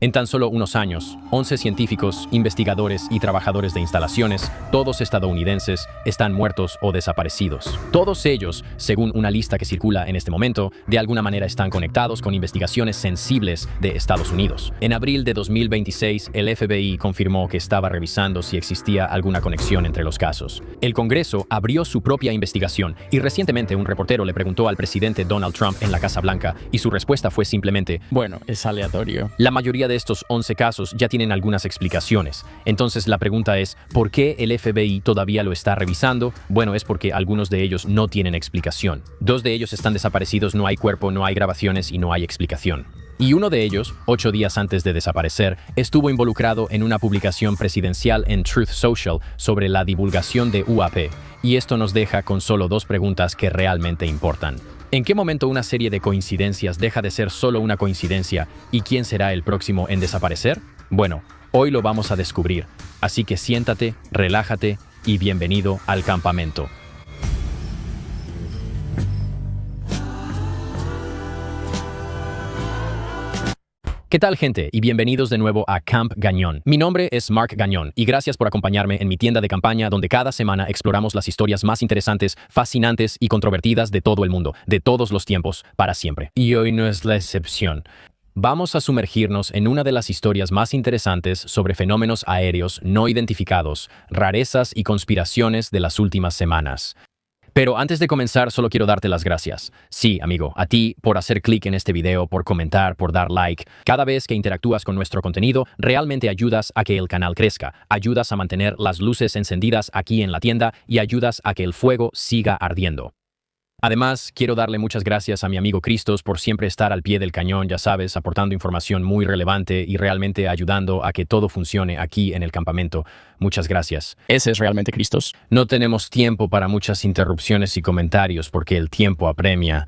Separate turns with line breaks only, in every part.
En tan solo unos años, 11 científicos, investigadores y trabajadores de instalaciones, todos estadounidenses, están muertos o desaparecidos. Todos ellos, según una lista que circula en este momento, de alguna manera están conectados con investigaciones sensibles de Estados Unidos. En abril de 2026, el FBI confirmó que estaba revisando si existía alguna conexión entre los casos. El Congreso abrió su propia investigación y recientemente un reportero le preguntó al presidente Donald Trump en la Casa Blanca y su respuesta fue simplemente:
bueno, es aleatorio.
La mayoría de estos 11 casos ya tienen algunas explicaciones. Entonces la pregunta es, ¿por qué el FBI todavía lo está revisando? Bueno, es porque algunos de ellos no tienen explicación. 2 de ellos están desaparecidos, no hay cuerpo, no hay grabaciones y no hay explicación. Y uno de ellos, 8 días antes de desaparecer, estuvo involucrado en una publicación presidencial en Truth Social sobre la divulgación de UAP. Y esto nos deja con solo 2 preguntas que realmente importan. ¿En qué momento una serie de coincidencias deja de ser solo una coincidencia y quién será el próximo en desaparecer? Bueno, hoy lo vamos a descubrir, así que siéntate, relájate y bienvenido al campamento. ¿Qué tal, gente? Y bienvenidos de nuevo a Camp Gañón. Mi nombre es Mark Gañón y gracias por acompañarme en mi tienda de campaña donde cada semana exploramos las historias más interesantes, fascinantes y controvertidas de todo el mundo, de todos los tiempos, para siempre. Y hoy no es la excepción. Vamos a sumergirnos en una de las historias más interesantes sobre fenómenos aéreos no identificados, rarezas y conspiraciones de las últimas semanas. Pero antes de comenzar, solo quiero darte las gracias. Sí, amigo, a ti por hacer clic en este video, por comentar, por dar like. Cada vez que interactúas con nuestro contenido, realmente ayudas a que el canal crezca, ayudas a mantener las luces encendidas aquí en la tienda y ayudas a que el fuego siga ardiendo. Además, quiero darle muchas gracias a mi amigo Cristos por siempre estar al pie del cañón, ya sabes, aportando información muy relevante y realmente ayudando a que todo funcione aquí en el campamento. Muchas gracias.
Ese es realmente Cristos.
No tenemos tiempo para muchas interrupciones y comentarios porque el tiempo apremia.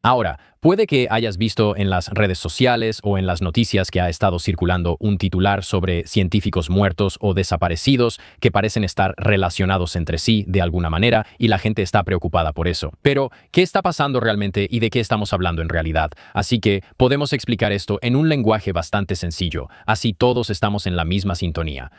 Ahora, puede que hayas visto en las redes sociales o en las noticias que ha estado circulando un titular sobre científicos muertos o desaparecidos que parecen estar relacionados entre sí de alguna manera y la gente está preocupada por eso. Pero, ¿qué está pasando realmente y de qué estamos hablando en realidad? Así que podemos explicar esto en un lenguaje bastante sencillo, así todos estamos en la misma sintonía.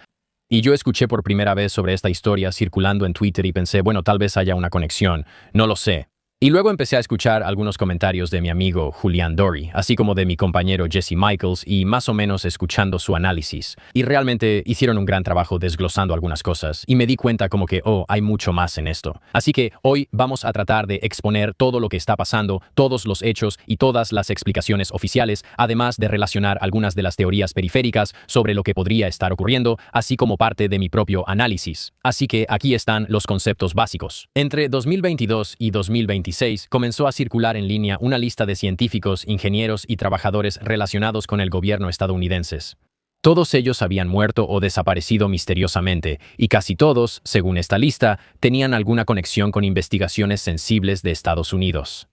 Y yo escuché por primera vez sobre esta historia circulando en Twitter y pensé, bueno, tal vez haya una conexión, no lo sé. Y luego empecé a escuchar algunos comentarios de mi amigo Julian Dory, así como de mi compañero Jesse Michaels y más o menos escuchando su análisis. Y realmente hicieron un gran trabajo desglosando algunas cosas y me di cuenta como que, hay mucho más en esto. Así que hoy vamos a tratar de exponer todo lo que está pasando, todos los hechos y todas las explicaciones oficiales, además de relacionar algunas de las teorías periféricas sobre lo que podría estar ocurriendo, así como parte de mi propio análisis. Así que aquí están los conceptos básicos. Entre 2022 y 2026, comenzó a circular en línea una lista de científicos, ingenieros y trabajadores relacionados con el gobierno estadounidenses. Todos ellos habían muerto o desaparecido misteriosamente, y casi todos, según esta lista, tenían alguna conexión con investigaciones sensibles de Estados Unidos.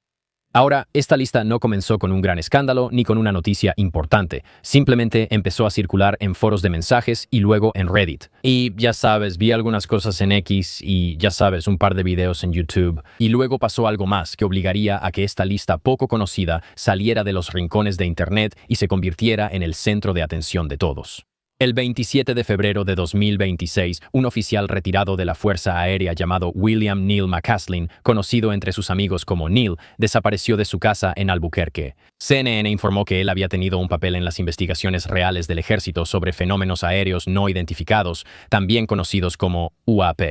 Ahora, esta lista no comenzó con un gran escándalo ni con una noticia importante. Simplemente empezó a circular en foros de mensajes y luego en Reddit. Y ya sabes, vi algunas cosas en X y ya sabes, un par de videos en YouTube. Y luego pasó algo más que obligaría a que esta lista poco conocida saliera de los rincones de Internet y se convirtiera en el centro de atención de todos. El 27 de febrero de 2026, un oficial retirado de la Fuerza Aérea llamado William Neil McCaslin, conocido entre sus amigos como Neil, desapareció de su casa en Albuquerque. CNN informó que él había tenido un papel en las investigaciones reales del ejército sobre fenómenos aéreos no identificados, también conocidos como UAP.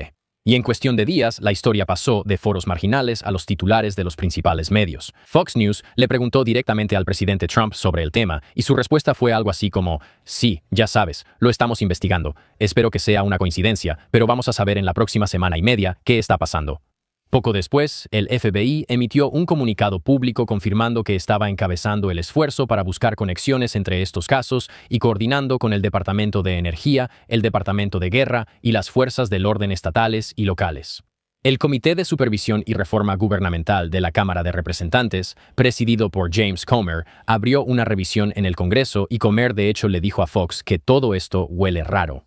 Y en cuestión de días, la historia pasó de foros marginales a los titulares de los principales medios. Fox News le preguntó directamente al presidente Trump sobre el tema, y su respuesta fue algo así como: sí, ya sabes, lo estamos investigando. Espero que sea una coincidencia, pero vamos a saber en la próxima semana y media qué está pasando. Poco después, el FBI emitió un comunicado público confirmando que estaba encabezando el esfuerzo para buscar conexiones entre estos casos y coordinando con el Departamento de Energía, el Departamento de Guerra y las fuerzas del orden estatales y locales. El Comité de Supervisión y Reforma Gubernamental de la Cámara de Representantes, presidido por James Comer, abrió una revisión en el Congreso y Comer de hecho le dijo a Fox que todo esto huele raro.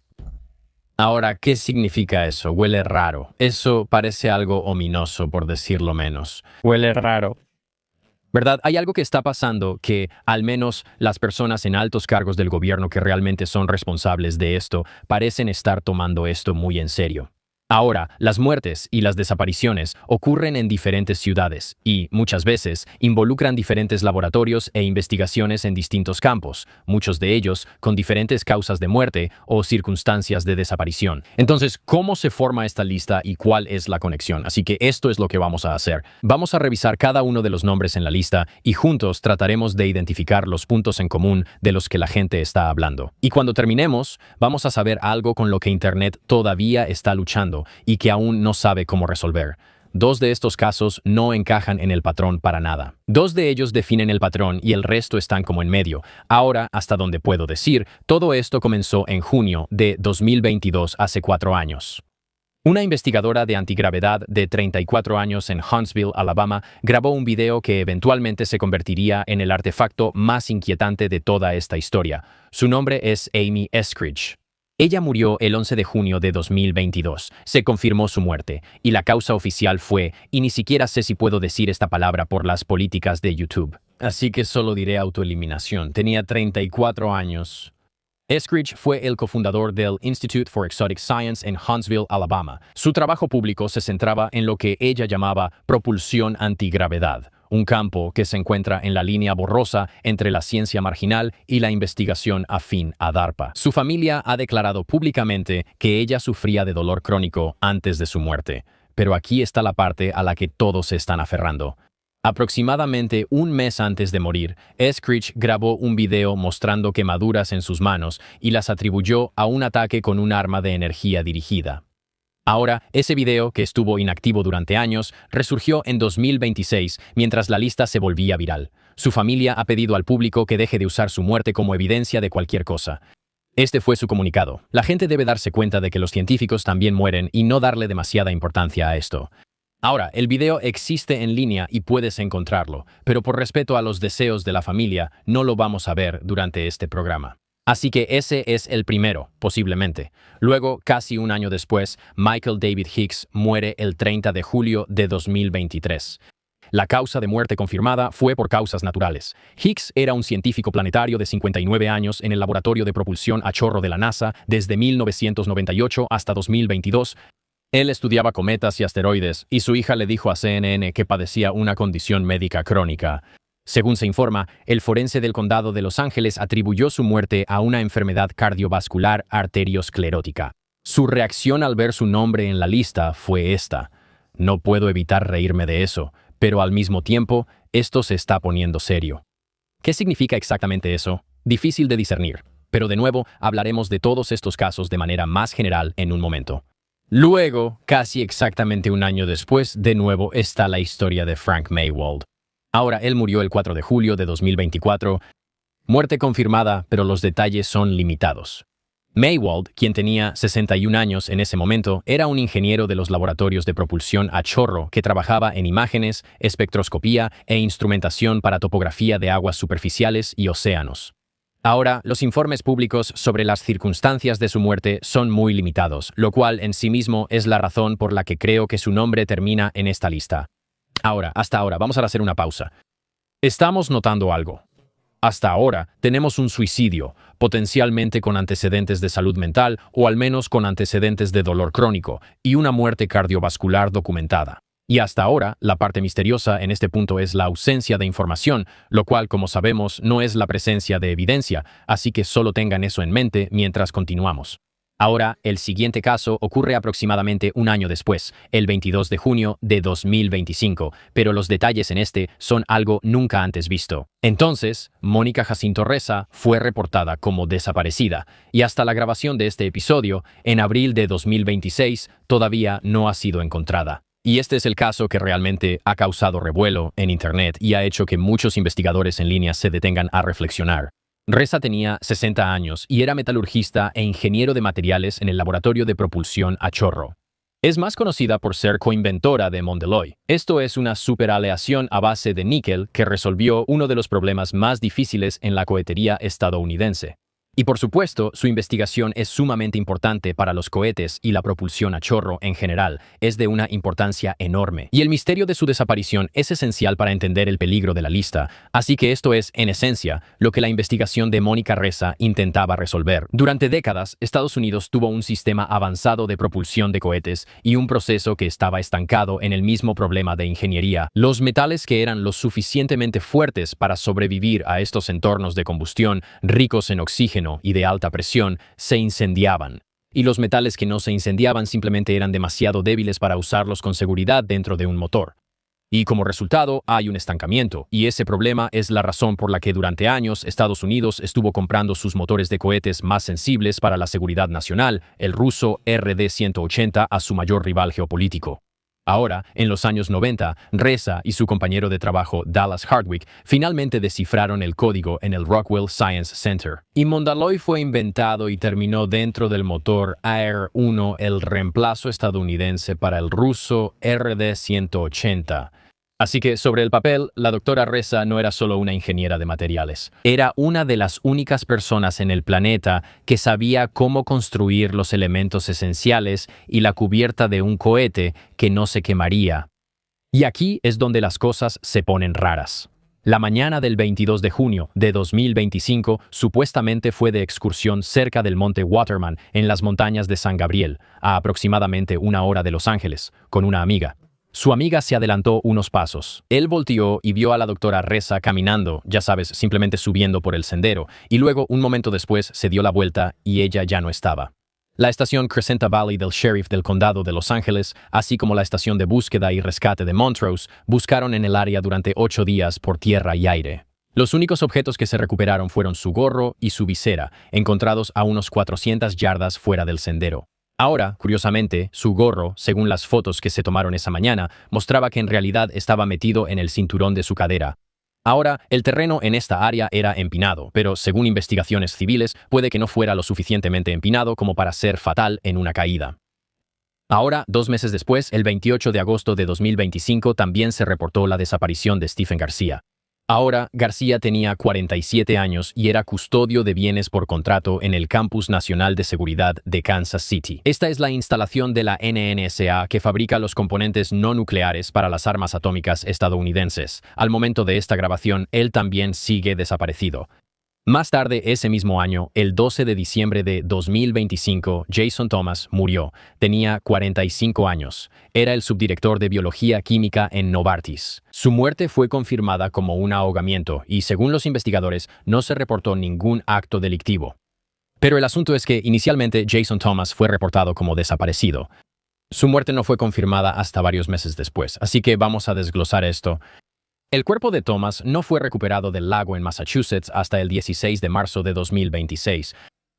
Ahora, ¿qué significa eso? Huele raro. Eso parece algo ominoso, por decirlo menos.
Huele raro.
¿Verdad? Hay algo que está pasando que al menos las personas en altos cargos del gobierno que realmente son responsables de esto parecen estar tomando esto muy en serio. Ahora, las muertes y las desapariciones ocurren en diferentes ciudades y, muchas veces, involucran diferentes laboratorios e investigaciones en distintos campos, muchos de ellos con diferentes causas de muerte o circunstancias de desaparición. Entonces, ¿cómo se forma esta lista y cuál es la conexión? Así que esto es lo que vamos a hacer. Vamos a revisar cada uno de los nombres en la lista y juntos trataremos de identificar los puntos en común de los que la gente está hablando. Y cuando terminemos, vamos a saber algo con lo que Internet todavía está luchando y que aún no sabe cómo resolver. Dos de estos casos no encajan en el patrón para nada. Dos de ellos definen el patrón y el resto están como en medio. Ahora, hasta donde puedo decir, todo esto comenzó en junio de 2022, hace 4 años. Una investigadora de antigravedad de 34 años en Huntsville, Alabama, grabó un video que eventualmente se convertiría en el artefacto más inquietante de toda esta historia. Su nombre es Amy Eskridge. Ella murió el 11 de junio de 2022. Se confirmó su muerte, y la causa oficial fue, y ni siquiera sé si puedo decir esta palabra por las políticas de YouTube. Así que solo diré autoeliminación. Tenía 34 años. Eskridge fue el cofundador del Institute for Exotic Science en Huntsville, Alabama. Su trabajo público se centraba en lo que ella llamaba propulsión antigravedad, un campo que se encuentra en la línea borrosa entre la ciencia marginal y la investigación afín a DARPA. Su familia ha declarado públicamente que ella sufría de dolor crónico antes de su muerte, pero aquí está la parte a la que todos se están aferrando. Aproximadamente un mes antes de morir, Eskridge grabó un video mostrando quemaduras en sus manos y las atribuyó a un ataque con un arma de energía dirigida. Ahora, ese video, que estuvo inactivo durante años, resurgió en 2026 mientras la lista se volvía viral. Su familia ha pedido al público que deje de usar su muerte como evidencia de cualquier cosa. Este fue su comunicado. La gente debe darse cuenta de que los científicos también mueren y no darle demasiada importancia a esto. Ahora, el video existe en línea y puedes encontrarlo, pero por respeto a los deseos de la familia, no lo vamos a ver durante este programa. Así que ese es el primero, posiblemente. Luego, casi un año después, Michael David Hicks muere el 30 de julio de 2023. La causa de muerte confirmada fue por causas naturales. Hicks era un científico planetario de 59 años en el laboratorio de propulsión a chorro de la NASA desde 1998 hasta 2022. Él estudiaba cometas y asteroides, y su hija le dijo a CNN que padecía una condición médica crónica. Según se informa, el forense del condado de Los Ángeles atribuyó su muerte a una enfermedad cardiovascular arteriosclerótica. Su reacción al ver su nombre en la lista fue esta: no puedo evitar reírme de eso, pero al mismo tiempo, esto se está poniendo serio. ¿Qué significa exactamente eso? Difícil de discernir, pero de nuevo hablaremos de todos estos casos de manera más general en un momento. Luego, casi exactamente un año después, de nuevo está la historia de Frank Maywald. Ahora, él murió el 4 de julio de 2024. Muerte confirmada, pero los detalles son limitados. Maywald, quien tenía 61 años en ese momento, era un ingeniero de los laboratorios de propulsión a chorro que trabajaba en imágenes, espectroscopía e instrumentación para topografía de aguas superficiales y océanos. Ahora, los informes públicos sobre las circunstancias de su muerte son muy limitados, lo cual en sí mismo es la razón por la que creo que su nombre termina en esta lista. Hasta ahora, vamos a hacer una pausa. Estamos notando algo. Hasta ahora, tenemos un suicidio, potencialmente con antecedentes de salud mental o al menos con antecedentes de dolor crónico, y una muerte cardiovascular documentada. Y hasta ahora, la parte misteriosa en este punto es la ausencia de información, lo cual, como sabemos, no es la presencia de evidencia, así que solo tengan eso en mente mientras continuamos. Ahora, el siguiente caso ocurre aproximadamente un año después, el 22 de junio de 2025, pero los detalles en este son algo nunca antes visto. Entonces, Mónica Jacinto Reza fue reportada como desaparecida, y hasta la grabación de este episodio, en abril de 2026, todavía no ha sido encontrada. Y este es el caso que realmente ha causado revuelo en Internet y ha hecho que muchos investigadores en línea se detengan a reflexionar. Reza tenía 60 años y era metalurgista e ingeniero de materiales en el laboratorio de propulsión a chorro. Es más conocida por ser coinventora de Mondeloy. Esto es una superaleación a base de níquel que resolvió uno de los problemas más difíciles en la cohetería estadounidense. Y por supuesto, su investigación es sumamente importante para los cohetes y la propulsión a chorro en general. Es de una importancia enorme. Y el misterio de su desaparición es esencial para entender el peligro de la lista. Así que esto es, en esencia, lo que la investigación de Mónica Ressa intentaba resolver. Durante décadas, Estados Unidos tuvo un sistema avanzado de propulsión de cohetes y un proceso que estaba estancado en el mismo problema de ingeniería. Los metales que eran lo suficientemente fuertes para sobrevivir a estos entornos de combustión, ricos en oxígeno y de alta presión, se incendiaban. Y los metales que no se incendiaban simplemente eran demasiado débiles para usarlos con seguridad dentro de un motor. Y como resultado, hay un estancamiento, y ese problema es la razón por la que durante años Estados Unidos estuvo comprando sus motores de cohetes más sensibles para la seguridad nacional, el ruso RD-180, a su mayor rival geopolítico. Ahora, en los años 90, Ressa y su compañero de trabajo Dallas Hardwick finalmente descifraron el código en el Rockwell Science Center. Y Mondaloy fue inventado y terminó dentro del motor AR-1, el reemplazo estadounidense para el ruso RD-180. Así que, sobre el papel, la doctora Ressa no era solo una ingeniera de materiales. Era una de las únicas personas en el planeta que sabía cómo construir los elementos esenciales y la cubierta de un cohete que no se quemaría. Y aquí es donde las cosas se ponen raras. La mañana del 22 de junio de 2025 supuestamente fue de excursión cerca del monte Waterman en las montañas de San Gabriel, a aproximadamente 1 hora de Los Ángeles, con una amiga. Su amiga se adelantó unos pasos. Él volteó y vio a la doctora Ressa caminando, ya sabes, simplemente subiendo por el sendero, y luego, un momento después, se dio la vuelta y ella ya no estaba. La estación Crescenta Valley del sheriff del condado de Los Ángeles, así como la estación de búsqueda y rescate de Montrose, buscaron en el área durante 8 días por tierra y aire. Los únicos objetos que se recuperaron fueron su gorro y su visera, encontrados a unos 400 yardas fuera del sendero. Ahora, curiosamente, su gorro, según las fotos que se tomaron esa mañana, mostraba que en realidad estaba metido en el cinturón de su cadera. Ahora, el terreno en esta área era empinado, pero según investigaciones civiles, puede que no fuera lo suficientemente empinado como para ser fatal en una caída. Ahora, 2 meses después, el 28 de agosto de 2025, también se reportó la desaparición de Stephen García. Ahora, García tenía 47 años y era custodio de bienes por contrato en el Campus Nacional de Seguridad de Kansas City. Esta es la instalación de la NNSA que fabrica los componentes no nucleares para las armas atómicas estadounidenses. Al momento de esta grabación, él también sigue desaparecido. Más tarde ese mismo año, el 12 de diciembre de 2025, Jason Thomas murió. Tenía 45 años. Era el subdirector de biología química en Novartis. Su muerte fue confirmada como un ahogamiento y, según los investigadores, no se reportó ningún acto delictivo. Pero el asunto es que inicialmente Jason Thomas fue reportado como desaparecido. Su muerte no fue confirmada hasta varios meses después, así que vamos a desglosar esto. El cuerpo de Thomas no fue recuperado del lago en Massachusetts hasta el 16 de marzo de 2026.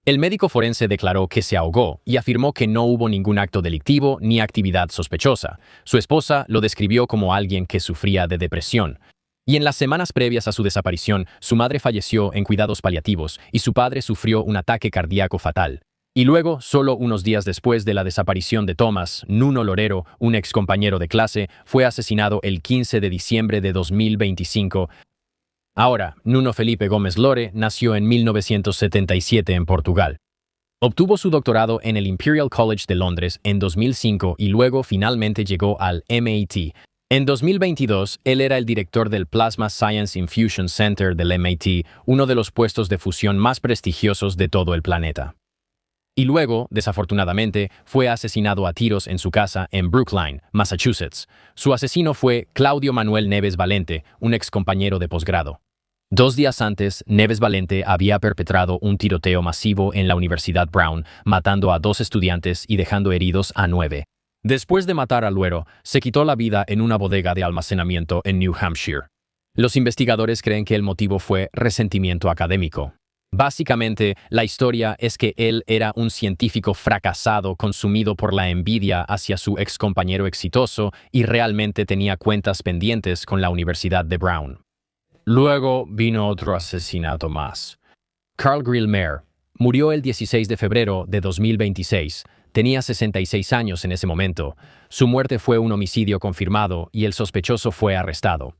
El médico forense declaró que se ahogó y afirmó que no hubo ningún acto delictivo ni actividad sospechosa. Su esposa lo describió como alguien que sufría de depresión. Y en las semanas previas a su desaparición, su madre falleció en cuidados paliativos y su padre sufrió un ataque cardíaco fatal. Y luego, solo unos días después de la desaparición de Thomas, Nuno Lorero, un ex compañero de clase, fue asesinado el 15 de diciembre de 2025. Ahora, Nuno Felipe Gómez Lore nació en 1977 en Portugal. Obtuvo su doctorado en el Imperial College de Londres en 2005 y luego finalmente llegó al MIT. En 2022, él era el director del Plasma Science Infusion Center del MIT, uno de los puestos de fusión más prestigiosos de todo el planeta. Y luego, desafortunadamente, fue asesinado a tiros en su casa en Brookline, Massachusetts. Su asesino fue Claudio Manuel Neves Valente, un ex compañero de posgrado. 2 días antes, Neves Valente había perpetrado un tiroteo masivo en la Universidad Brown, matando a 2 estudiantes y dejando heridos a 9. Después de matar al Luero, se quitó la vida en una bodega de almacenamiento en New Hampshire. Los investigadores creen que el motivo fue resentimiento académico. Básicamente, la historia es que él era un científico fracasado consumido por la envidia hacia su ex compañero exitoso y realmente tenía cuentas pendientes con la Universidad de Brown. Luego vino otro asesinato más. Carl Grillmer murió el 16 de febrero de 2026. Tenía 66 años en ese momento. Su muerte fue un homicidio confirmado y el sospechoso fue arrestado.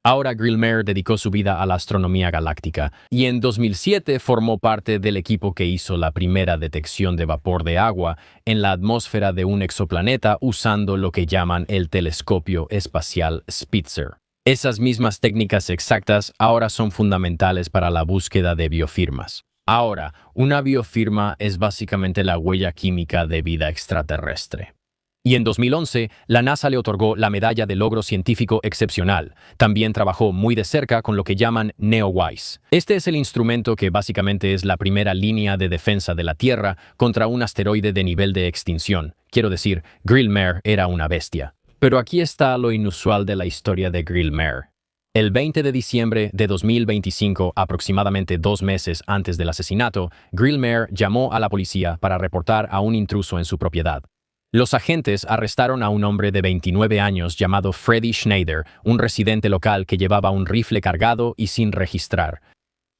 Ahora Grillmere dedicó su vida a la astronomía galáctica y en 2007 formó parte del equipo que hizo la primera detección de vapor de agua en la atmósfera de un exoplaneta usando lo que llaman el telescopio espacial Spitzer. Esas mismas técnicas exactas ahora son fundamentales para la búsqueda de biofirmas. Ahora, una biofirma es básicamente la huella química de vida extraterrestre. Y en 2011, la NASA le otorgó la Medalla de Logro Científico Excepcional. También trabajó muy de cerca con lo que llaman NEOWISE. Este es el instrumento que básicamente es la primera línea de defensa de la Tierra contra un asteroide de nivel de extinción. Quiero decir, Grillmere era una bestia. Pero aquí está lo inusual de la historia de Grillmere. El 20 de diciembre de 2025, aproximadamente 2 meses antes del asesinato, Grillmere llamó a la policía para reportar a un intruso en su propiedad. Los agentes arrestaron a un hombre de 29 años llamado Freddie Schneider, un residente local que llevaba un rifle cargado y sin registrar.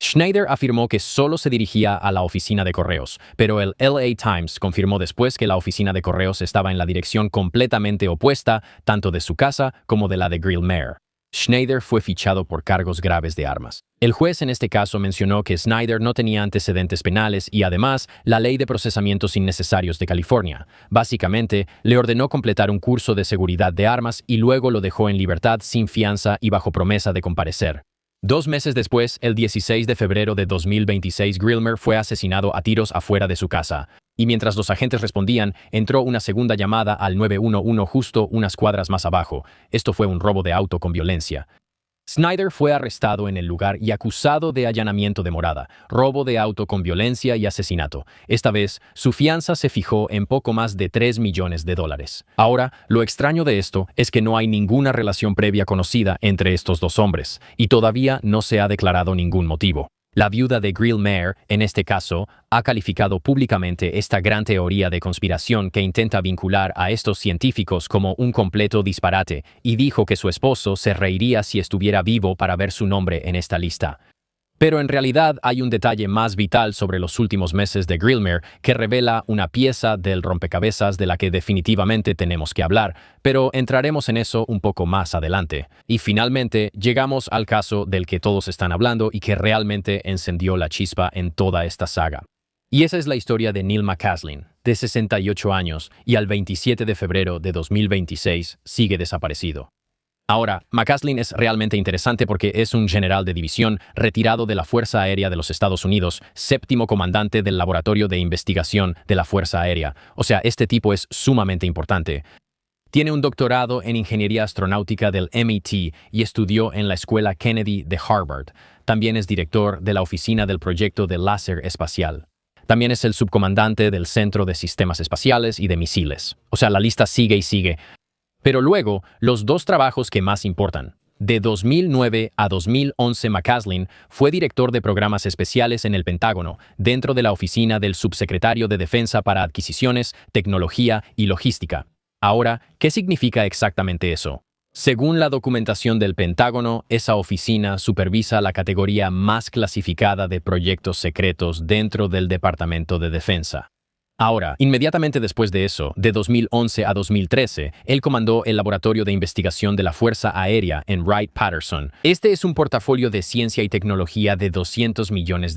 Schneider afirmó que solo se dirigía a la oficina de correos, pero el LA Times confirmó después que la oficina de correos estaba en la dirección completamente opuesta, tanto de su casa como de la de Grillmere. Schneider fue fichado por cargos graves de armas. El juez en este caso mencionó que Schneider no tenía antecedentes penales y además la Ley de Procesamientos Innecesarios de California. Básicamente, le ordenó completar un curso de seguridad de armas y luego lo dejó en libertad sin fianza y bajo promesa de comparecer. 2 meses después, el 16 de febrero de 2026, Grillmere fue asesinado a tiros afuera de su casa. Y mientras los agentes respondían, entró una segunda llamada al 911 justo unas cuadras más abajo. Esto fue un robo de auto con violencia. Schneider fue arrestado en el lugar y acusado de allanamiento de morada, robo de auto con violencia y asesinato. Esta vez, su fianza se fijó en poco más de $3 millones. Ahora, lo extraño de esto es que no hay ninguna relación previa conocida entre estos dos hombres, y todavía no se ha declarado ningún motivo. La viuda de Grillmere, en este caso, ha calificado públicamente esta gran teoría de conspiración que intenta vincular a estos científicos como un completo disparate y dijo que su esposo se reiría si estuviera vivo para ver su nombre en esta lista. Pero en realidad hay un detalle más vital sobre los últimos meses de Grillmere que revela una pieza del rompecabezas de la que definitivamente tenemos que hablar, pero entraremos en eso un poco más adelante. Y finalmente, llegamos al caso del que todos están hablando y que realmente encendió la chispa en toda esta saga. Y esa es la historia de Neil McCaslin, de 68 años, y al 27 de febrero de 2026 sigue desaparecido. Ahora, McCaslin es realmente interesante porque es un general de división retirado de la Fuerza Aérea de los Estados Unidos, 7º comandante del Laboratorio de Investigación de la Fuerza Aérea. O sea, este tipo es sumamente importante. Tiene un doctorado en Ingeniería Astronáutica del MIT y estudió en la Escuela Kennedy de Harvard. También es director de la Oficina del Proyecto de Láser Espacial. También es el subcomandante del Centro de Sistemas Espaciales y de Misiles. O sea, la lista sigue y sigue. Pero luego, los 2 trabajos que más importan. De 2009 a 2011, McCaslin fue director de programas especiales en el Pentágono, dentro de la oficina del subsecretario de Defensa para Adquisiciones, Tecnología y Logística. Ahora, ¿qué significa exactamente eso? Según la documentación del Pentágono, esa oficina supervisa la categoría más clasificada de proyectos secretos dentro del Departamento de Defensa. Ahora, inmediatamente después de eso, de 2011 a 2013, él comandó el Laboratorio de Investigación de la Fuerza Aérea en Wright-Patterson. Este es un portafolio de ciencia y tecnología de $200 millones.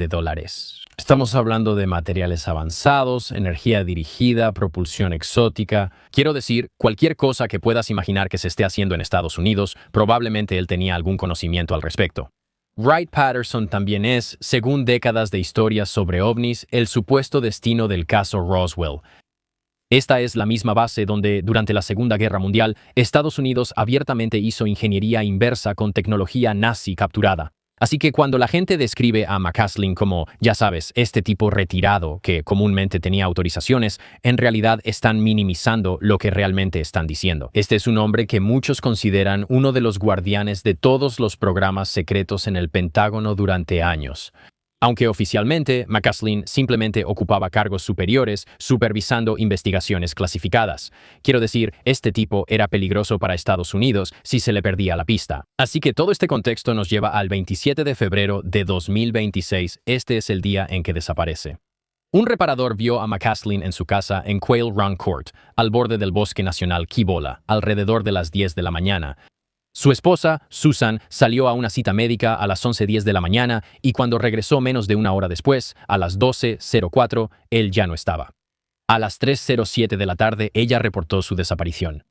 Estamos hablando de materiales avanzados, energía dirigida, propulsión exótica. Quiero decir, cualquier cosa que puedas imaginar que se esté haciendo en Estados Unidos, probablemente él tenía algún conocimiento al respecto. Wright-Patterson también es, según décadas de historias sobre ovnis, el supuesto destino del caso Roswell. Esta es la misma base donde, durante la Segunda Guerra Mundial, Estados Unidos abiertamente hizo ingeniería inversa con tecnología nazi capturada. Así que cuando la gente describe a McCaslin como, ya sabes, este tipo retirado que comúnmente tenía autorizaciones, en realidad están minimizando lo que realmente están diciendo. Este es un hombre que muchos consideran uno de los guardianes de todos los programas secretos en el Pentágono durante años. Aunque oficialmente, McCaslin simplemente ocupaba cargos superiores supervisando investigaciones clasificadas. Quiero decir, este tipo era peligroso para Estados Unidos si se le perdía la pista. Así que todo este contexto nos lleva al 27 de febrero de 2026. Este es el día en que desaparece. Un reparador vio a McCaslin en su casa en Quail Run Court, al borde del Bosque Nacional Kibola, alrededor de las 10 de la mañana. Su esposa, Susan, salió a una cita médica a las 11:10 de la mañana y cuando regresó menos de una hora después, a las 12:04, él ya no estaba. A las 3:07 de la tarde, ella reportó su desaparición.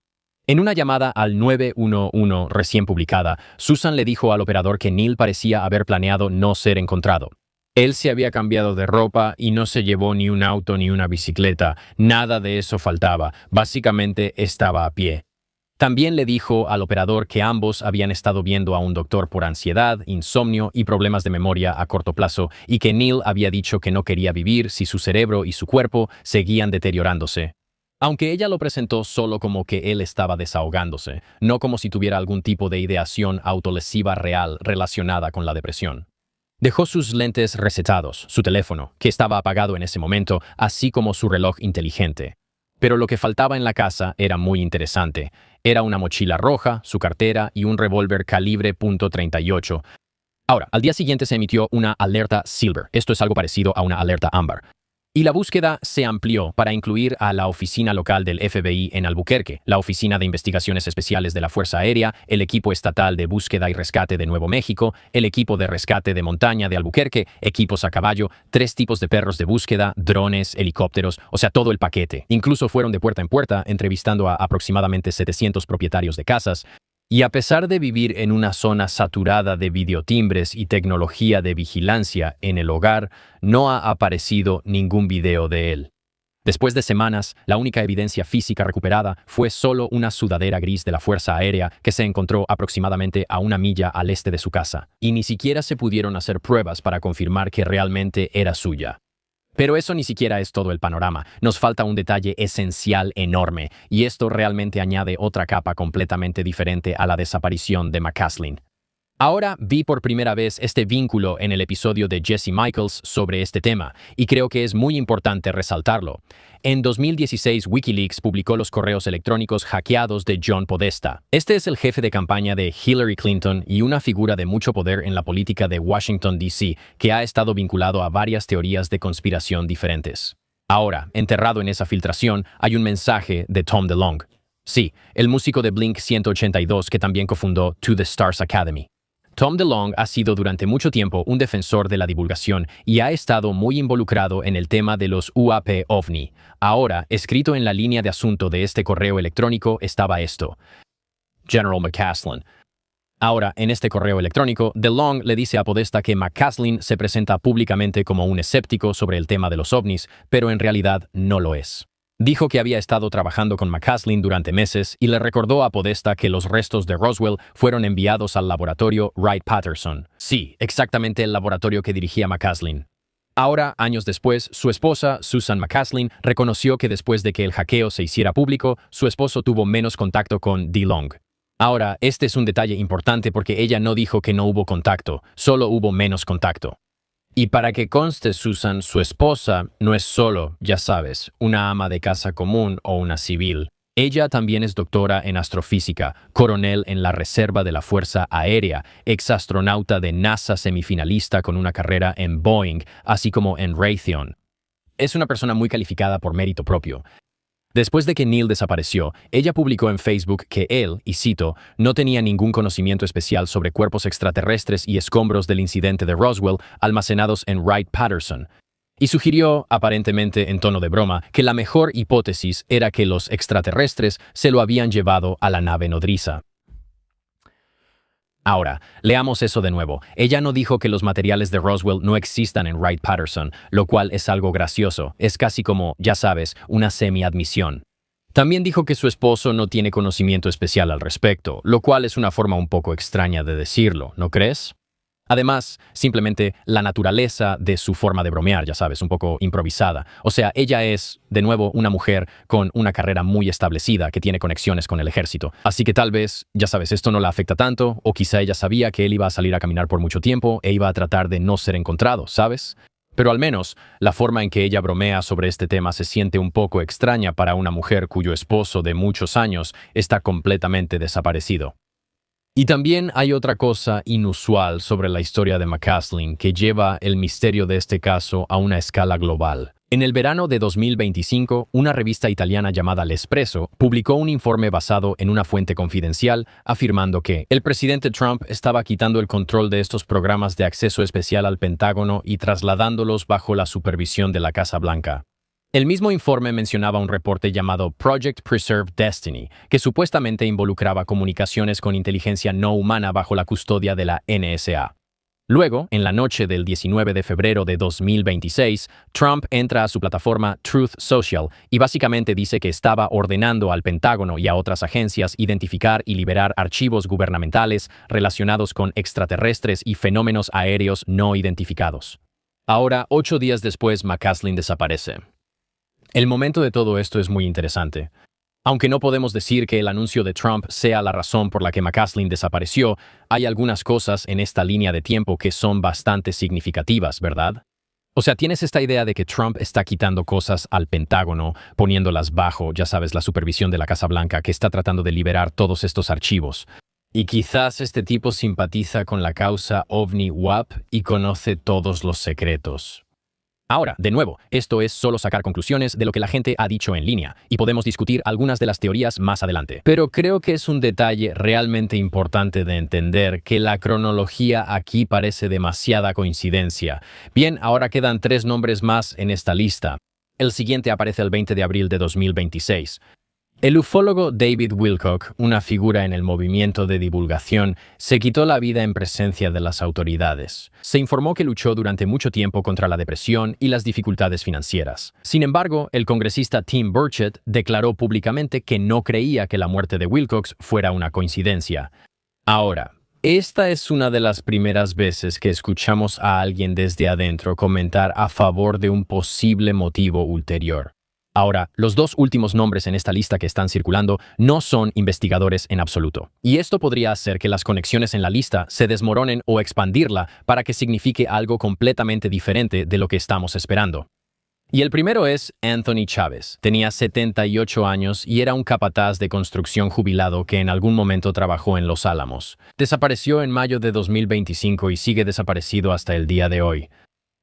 En una llamada al 911 recién publicada, Susan le dijo al operador que Neil parecía haber planeado no ser encontrado. Él se había cambiado de ropa y no se llevó ni un auto ni una bicicleta. Nada de eso faltaba. Básicamente estaba a pie. También le dijo al operador que ambos habían estado viendo a un doctor por ansiedad, insomnio y problemas de memoria a corto plazo y que Neil había dicho que no quería vivir si su cerebro y su cuerpo seguían deteriorándose. Aunque ella lo presentó solo como que él estaba desahogándose, no como si tuviera algún tipo de ideación autolesiva real relacionada con la depresión. Dejó sus lentes recetados, su teléfono, que estaba apagado en ese momento, así como su reloj inteligente. Pero lo que faltaba en la casa era muy interesante. Era una mochila roja, su cartera y un revólver calibre .38. Ahora, al día siguiente se emitió una alerta Silver. Esto es algo parecido a una alerta ámbar. Y la búsqueda se amplió para incluir a la oficina local del FBI en Albuquerque, la Oficina de Investigaciones Especiales de la Fuerza Aérea, el Equipo Estatal de Búsqueda y Rescate de Nuevo México, el Equipo de Rescate de Montaña de Albuquerque, equipos a caballo, 3 tipos de perros de búsqueda, drones, helicópteros, o sea, todo el paquete. Incluso fueron de puerta en puerta, entrevistando a aproximadamente 700 propietarios de casas. Y a pesar de vivir en una zona saturada de videotimbres y tecnología de vigilancia en el hogar, no ha aparecido ningún video de él. Después de semanas, la única evidencia física recuperada fue solo una sudadera gris de la Fuerza Aérea que se encontró aproximadamente a 1 milla al este de su casa, y ni siquiera se pudieron hacer pruebas para confirmar que realmente era suya. Pero eso ni siquiera es todo el panorama. Nos falta un detalle esencial enorme, y esto realmente añade otra capa completamente diferente a la desaparición de McCaslin. Ahora vi por primera vez este vínculo en el episodio de Jesse Michaels sobre este tema, y creo que es muy importante resaltarlo. En 2016, WikiLeaks publicó los correos electrónicos hackeados de John Podesta. Este es el jefe de campaña de Hillary Clinton y una figura de mucho poder en la política de Washington, D.C., que ha estado vinculado a varias teorías de conspiración diferentes. Ahora, enterrado en esa filtración, hay un mensaje de Tom DeLonge. Sí, el músico de Blink 182 que también cofundó To the Stars Academy. Tom DeLonge ha sido durante mucho tiempo un defensor de la divulgación y ha estado muy involucrado en el tema de los UAP OVNI. Ahora, escrito en la línea de asunto de este correo electrónico estaba esto: General McCaslin. Ahora, en este correo electrónico, DeLonge le dice a Podesta que McCaslin se presenta públicamente como un escéptico sobre el tema de los ovnis, pero en realidad no lo es. Dijo que había estado trabajando con McCaslin durante meses y le recordó a Podesta que los restos de Roswell fueron enviados al laboratorio Wright-Patterson. Sí, exactamente el laboratorio que dirigía McCaslin. Ahora, años después, su esposa, Susan McCaslin, reconoció que después de que el hackeo se hiciera público, su esposo tuvo menos contacto con DeLonge. Ahora, este es un detalle importante porque ella no dijo que no hubo contacto, solo hubo menos contacto. Y para que conste, Susan, su esposa no es solo, ya sabes, una ama de casa común o una civil. Ella también es doctora en astrofísica, coronel en la Reserva de la Fuerza Aérea, exastronauta de NASA semifinalista con una carrera en Boeing, así como en Raytheon. Es una persona muy calificada por mérito propio. Después de que Neil desapareció, ella publicó en Facebook que él, y cito, no tenía ningún conocimiento especial sobre cuerpos extraterrestres y escombros del incidente de Roswell almacenados en Wright-Patterson, y sugirió, aparentemente en tono de broma, que la mejor hipótesis era que los extraterrestres se lo habían llevado a la nave nodriza. Ahora, leamos eso de nuevo. Ella no dijo que los materiales de Roswell no existan en Wright-Patterson, lo cual es algo gracioso. Es casi como, ya sabes, una semi-admisión. También dijo que su esposo no tiene conocimiento especial al respecto, lo cual es una forma un poco extraña de decirlo, ¿no crees? Además, simplemente la naturaleza de su forma de bromear, ya sabes, un poco improvisada. O sea, ella es, de nuevo, una mujer con una carrera muy establecida que tiene conexiones con el ejército. Así que tal vez, ya sabes, esto no la afecta tanto, o quizá ella sabía que él iba a salir a caminar por mucho tiempo e iba a tratar de no ser encontrado, ¿sabes? Pero al menos, la forma en que ella bromea sobre este tema se siente un poco extraña para una mujer cuyo esposo de muchos años está completamente desaparecido. Y también hay otra cosa inusual sobre la historia de McCaslin que lleva el misterio de este caso a una escala global. En el verano de 2025, una revista italiana llamada L'Espresso publicó un informe basado en una fuente confidencial afirmando que el presidente Trump estaba quitando el control de estos programas de acceso especial al Pentágono y trasladándolos bajo la supervisión de la Casa Blanca. El mismo informe mencionaba un reporte llamado Project Preserve Destiny, que supuestamente involucraba comunicaciones con inteligencia no humana bajo la custodia de la NSA. Luego, en la noche del 19 de febrero de 2026, Trump entra a su plataforma Truth Social y básicamente dice que estaba ordenando al Pentágono y a otras agencias identificar y liberar archivos gubernamentales relacionados con extraterrestres y fenómenos aéreos no identificados. Ahora, 8 días después, McCaslin desaparece. El momento de todo esto es muy interesante. Aunque no podemos decir que el anuncio de Trump sea la razón por la que McCaslin desapareció, hay algunas cosas en esta línea de tiempo que son bastante significativas, ¿verdad? O sea, tienes esta idea de que Trump está quitando cosas al Pentágono, poniéndolas bajo, ya sabes, la supervisión de la Casa Blanca, que está tratando de liberar todos estos archivos. Y quizás este tipo simpatiza con la causa OVNI-WAP y conoce todos los secretos. Ahora, de nuevo, esto es solo sacar conclusiones de lo que la gente ha dicho en línea, y podemos discutir algunas de las teorías más adelante. Pero creo que es un detalle realmente importante de entender que la cronología aquí parece demasiada coincidencia. Bien, ahora quedan 3 nombres más en esta lista. El siguiente aparece el 20 de abril de 2026. El ufólogo David Wilcock, una figura en el movimiento de divulgación, se quitó la vida en presencia de las autoridades. Se informó que luchó durante mucho tiempo contra la depresión y las dificultades financieras. Sin embargo, el congresista Tim Burchett declaró públicamente que no creía que la muerte de Wilcox fuera una coincidencia. Ahora, esta es una de las primeras veces que escuchamos a alguien desde adentro comentar a favor de un posible motivo ulterior. Ahora, los 2 últimos nombres en esta lista que están circulando no son investigadores en absoluto. Y esto podría hacer que las conexiones en la lista se desmoronen o expandirla para que signifique algo completamente diferente de lo que estamos esperando. Y el primero es Anthony Chávez. Tenía 78 años y era un capataz de construcción jubilado que en algún momento trabajó en Los Álamos. Desapareció en mayo de 2025 y sigue desaparecido hasta el día de hoy.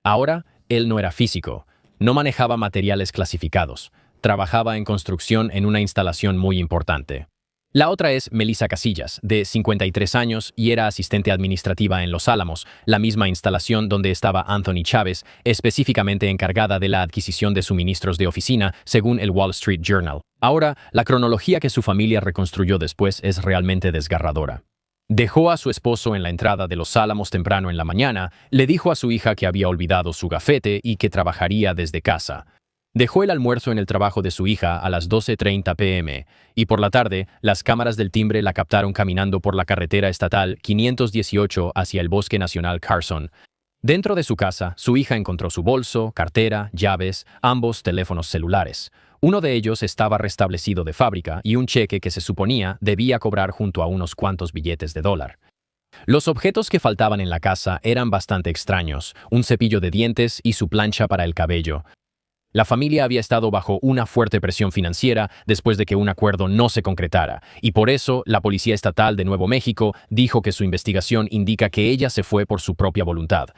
Ahora, él no era físico. No manejaba materiales clasificados. Trabajaba en construcción en una instalación muy importante. La otra es Melissa Casillas, de 53 años y era asistente administrativa en Los Álamos, la misma instalación donde estaba Anthony Chávez, específicamente encargada de la adquisición de suministros de oficina, según el Wall Street Journal. Ahora, la cronología que su familia reconstruyó después es realmente desgarradora. Dejó a su esposo en la entrada de Los Álamos temprano en la mañana, le dijo a su hija que había olvidado su gafete y que trabajaría desde casa. Dejó el almuerzo en el trabajo de su hija a las 12:30 p.m. y por la tarde, las cámaras del timbre la captaron caminando por la carretera estatal 518 hacia el Bosque Nacional Carson. Dentro de su casa, su hija encontró su bolso, cartera, llaves, ambos teléfonos celulares. Uno de ellos estaba restablecido de fábrica y un cheque que se suponía debía cobrar junto a unos cuantos billetes de dólar. Los objetos que faltaban en la casa eran bastante extraños, un cepillo de dientes y su plancha para el cabello. La familia había estado bajo una fuerte presión financiera después de que un acuerdo no se concretara, y por eso la Policía Estatal de Nuevo México dijo que su investigación indica que ella se fue por su propia voluntad.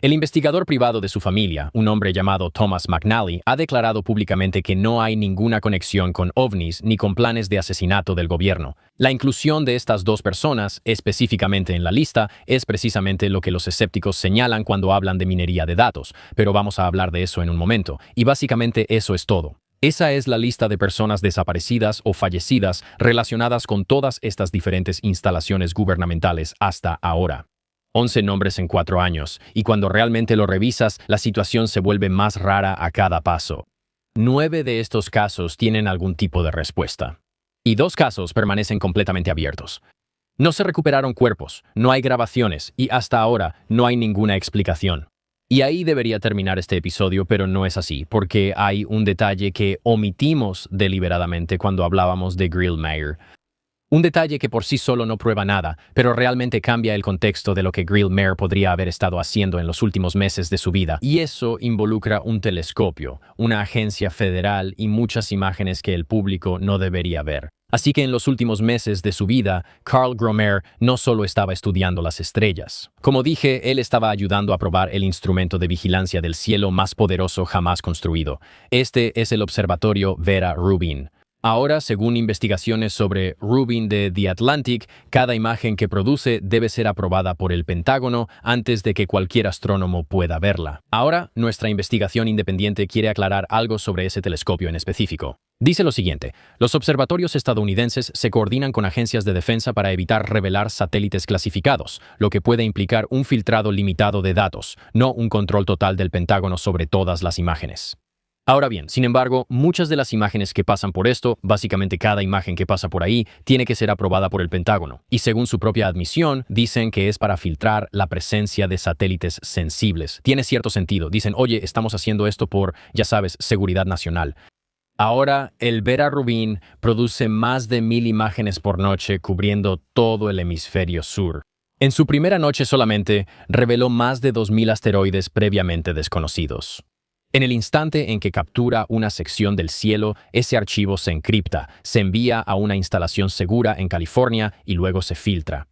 El investigador privado de su familia, un hombre llamado Thomas McNally, ha declarado públicamente que no hay ninguna conexión con ovnis ni con planes de asesinato del gobierno. La inclusión de estas 2 personas, específicamente en la lista, es precisamente lo que los escépticos señalan cuando hablan de minería de datos, pero vamos a hablar de eso en un momento, y básicamente eso es todo. Esa es la lista de personas desaparecidas o fallecidas relacionadas con todas estas diferentes instalaciones gubernamentales hasta ahora. 11 nombres en 4 años, y cuando realmente lo revisas, la situación se vuelve más rara a cada paso. 9 de estos casos tienen algún tipo de respuesta. Y 2 casos permanecen completamente abiertos. No se recuperaron cuerpos, no hay grabaciones, y hasta ahora no hay ninguna explicación. Y ahí debería terminar este episodio, pero no es así, porque hay un detalle que omitimos deliberadamente cuando hablábamos de Grillmayer. Un detalle que por sí solo no prueba nada, pero realmente cambia el contexto de lo que Grillmayer podría haber estado haciendo en los últimos meses de su vida. Y eso involucra un telescopio, una agencia federal y muchas imágenes que el público no debería ver. Así que en los últimos meses de su vida, Carl Gromer no solo estaba estudiando las estrellas. Como dije, él estaba ayudando a probar el instrumento de vigilancia del cielo más poderoso jamás construido. Este es el observatorio Vera Rubin. Ahora, según investigaciones sobre Rubin de The Atlantic, cada imagen que produce debe ser aprobada por el Pentágono antes de que cualquier astrónomo pueda verla. Ahora, nuestra investigación independiente quiere aclarar algo sobre ese telescopio en específico. Dice lo siguiente: los observatorios estadounidenses se coordinan con agencias de defensa para evitar revelar satélites clasificados, lo que puede implicar un filtrado limitado de datos, no un control total del Pentágono sobre todas las imágenes. Ahora bien, sin embargo, muchas de las imágenes que pasan por esto, básicamente cada imagen que pasa por ahí, tiene que ser aprobada por el Pentágono. Y según su propia admisión, dicen que es para filtrar la presencia de satélites sensibles. Tiene cierto sentido. Dicen, oye, estamos haciendo esto por, ya sabes, seguridad nacional. Ahora, el Vera Rubin produce más de 1000 imágenes por noche cubriendo todo el hemisferio sur. En su primera noche solamente, reveló más de 2000 asteroides previamente desconocidos. En el instante en que captura una sección del cielo, ese archivo se encripta, se envía a una instalación segura en California y luego se filtra.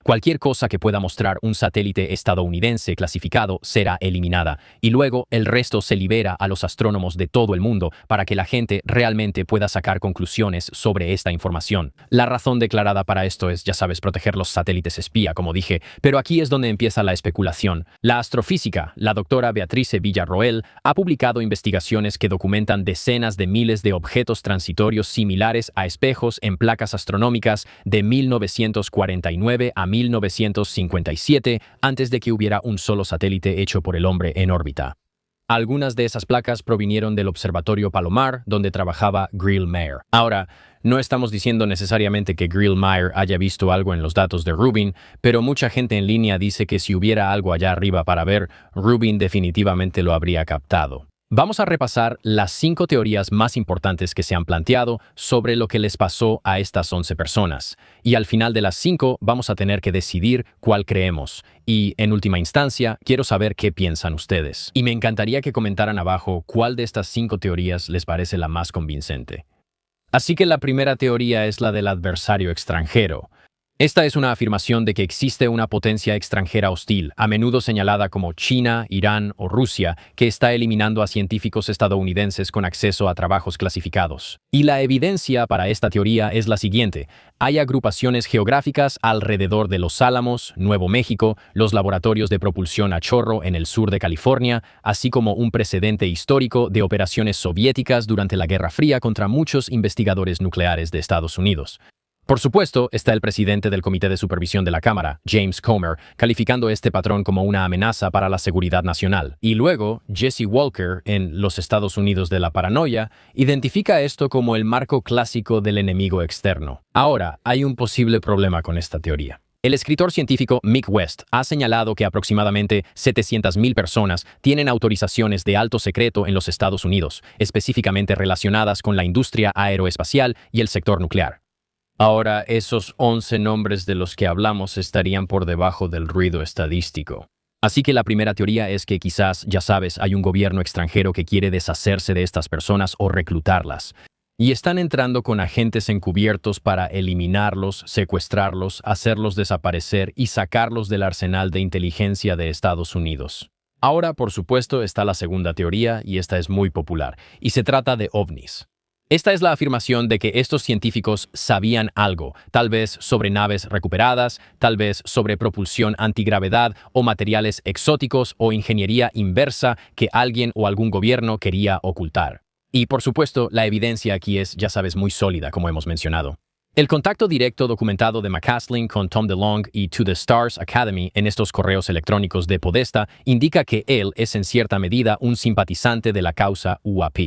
Cualquier cosa que pueda mostrar un satélite estadounidense clasificado será eliminada, y luego el resto se libera a los astrónomos de todo el mundo para que la gente realmente pueda sacar conclusiones sobre esta información. La razón declarada para esto es, ya sabes, proteger los satélites espía, como dije, pero aquí es donde empieza la especulación. La astrofísica, la doctora Beatrice Villarroel, ha publicado investigaciones que documentan decenas de miles de objetos transitorios similares a espejos en placas astronómicas de 1949 a 1957, antes de que hubiera un solo satélite hecho por el hombre en órbita. Algunas de esas placas provinieron del Observatorio Palomar, donde trabajaba Greel-Meyer. Ahora, no estamos diciendo necesariamente que Greel-Meyer haya visto algo en los datos de Rubin, pero mucha gente en línea dice que si hubiera algo allá arriba para ver, Rubin definitivamente lo habría captado. Vamos a repasar las 5 teorías más importantes que se han planteado sobre lo que les pasó a estas 11 personas. Y al final de las 5 vamos a tener que decidir cuál creemos. Y, en última instancia, quiero saber qué piensan ustedes. Y me encantaría que comentaran abajo cuál de estas 5 teorías les parece la más convincente. Así que la primera teoría es la del adversario extranjero. Esta es una afirmación de que existe una potencia extranjera hostil, a menudo señalada como China, Irán o Rusia, que está eliminando a científicos estadounidenses con acceso a trabajos clasificados. Y la evidencia para esta teoría es la siguiente: hay agrupaciones geográficas alrededor de Los Álamos, Nuevo México, los laboratorios de propulsión a chorro en el sur de California, así como un precedente histórico de operaciones soviéticas durante la Guerra Fría contra muchos investigadores nucleares de Estados Unidos. Por supuesto, está el presidente del Comité de Supervisión de la Cámara, James Comer, calificando este patrón como una amenaza para la seguridad nacional. Y luego, Jesse Walker, en Los Estados Unidos de la Paranoia, identifica esto como el marco clásico del enemigo externo. Ahora, hay un posible problema con esta teoría. El escritor científico Mick West ha señalado que aproximadamente 700,000 personas tienen autorizaciones de alto secreto en los Estados Unidos, específicamente relacionadas con la industria aeroespacial y el sector nuclear. Ahora, esos 11 nombres de los que hablamos estarían por debajo del ruido estadístico. Así que la primera teoría es que quizás, ya sabes, hay un gobierno extranjero que quiere deshacerse de estas personas o reclutarlas. Y están entrando con agentes encubiertos para eliminarlos, secuestrarlos, hacerlos desaparecer y sacarlos del arsenal de inteligencia de Estados Unidos. Ahora, por supuesto, está la segunda teoría, y esta es muy popular, y se trata de ovnis. Esta es la afirmación de que estos científicos sabían algo, tal vez sobre naves recuperadas, tal vez sobre propulsión antigravedad o materiales exóticos o ingeniería inversa que alguien o algún gobierno quería ocultar. Y por supuesto, la evidencia aquí es, ya sabes, muy sólida, como hemos mencionado. El contacto directo documentado de McCaslin con Tom DeLonge y To the Stars Academy en estos correos electrónicos de Podesta indica que él es en cierta medida un simpatizante de la causa UAP.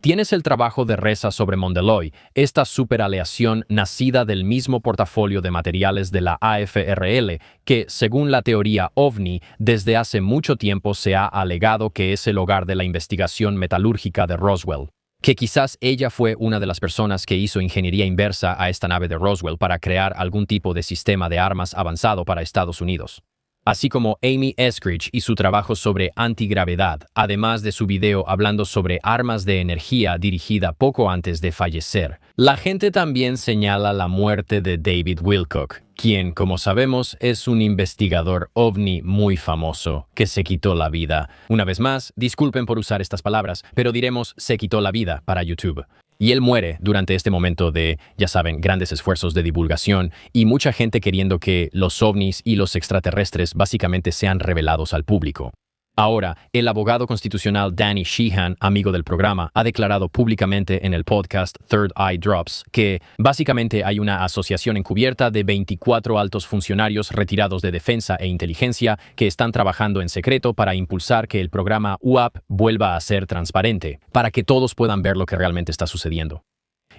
Tienes el trabajo de Reza sobre Mondeloy, esta superaleación nacida del mismo portafolio de materiales de la AFRL, que, según la teoría OVNI, desde hace mucho tiempo se ha alegado que es el hogar de la investigación metalúrgica de Roswell. Que quizás ella fue una de las personas que hizo ingeniería inversa a esta nave de Roswell para crear algún tipo de sistema de armas avanzado para Estados Unidos. así como Amy Eskridge y su trabajo sobre antigravedad, además de su video hablando sobre armas de energía dirigida poco antes de fallecer. La gente también señala la muerte de David Wilcock, quien, como sabemos, es un investigador ovni muy famoso que se quitó la vida. Una vez más, disculpen por usar estas palabras, pero diremos se quitó la vida para YouTube. Y él muere durante este momento de, ya saben, grandes esfuerzos de divulgación y mucha gente queriendo que los ovnis y los extraterrestres básicamente sean revelados al público. Ahora, el abogado constitucional Danny Sheehan, amigo del programa, ha declarado públicamente en el podcast Third Eye Drops que básicamente hay una asociación encubierta de 24 altos funcionarios retirados de defensa e inteligencia que están trabajando en secreto para impulsar que el programa UAP vuelva a ser transparente, para que todos puedan ver lo que realmente está sucediendo.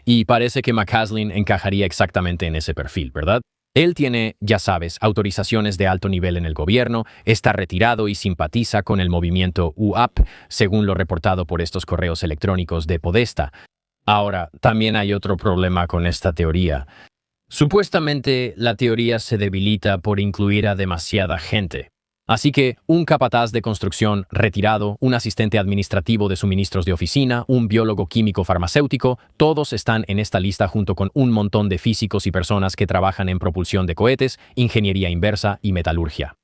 Y parece que McCaslin encajaría exactamente en ese perfil, ¿verdad? Él tiene, ya sabes, autorizaciones de alto nivel en el gobierno, está retirado y simpatiza con el movimiento UAP, según lo reportado por estos correos electrónicos de Podesta. Ahora, también hay otro problema con esta teoría. Supuestamente, la teoría se debilita por incluir a demasiada gente. Así que un capataz de construcción retirado, un asistente administrativo de suministros de oficina, un biólogo químico farmacéutico, todos están en esta lista junto con un montón de físicos y personas que trabajan en propulsión de cohetes, ingeniería inversa y metalurgia.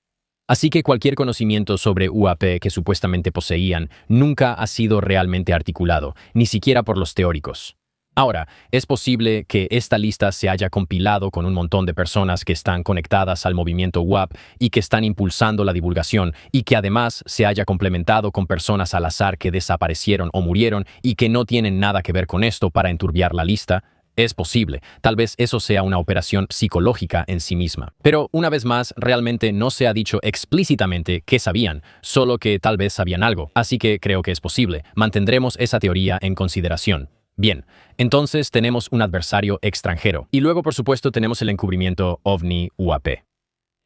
Así que cualquier conocimiento sobre UAP que supuestamente poseían nunca ha sido realmente articulado, ni siquiera por los teóricos. Ahora, es posible que esta lista se haya compilado con un montón de personas que están conectadas al movimiento UAP y que están impulsando la divulgación y que además se haya complementado con personas al azar que desaparecieron o murieron y que no tienen nada que ver con esto para enturbiar la lista. Es posible, tal vez eso sea una operación psicológica en sí misma. Pero, una vez más, realmente no se ha dicho explícitamente qué sabían, solo que tal vez sabían algo, así que creo que es posible. Mantendremos esa teoría en consideración. Bien, entonces tenemos un adversario extranjero. Y luego, por supuesto, tenemos el encubrimiento OVNI-UAP.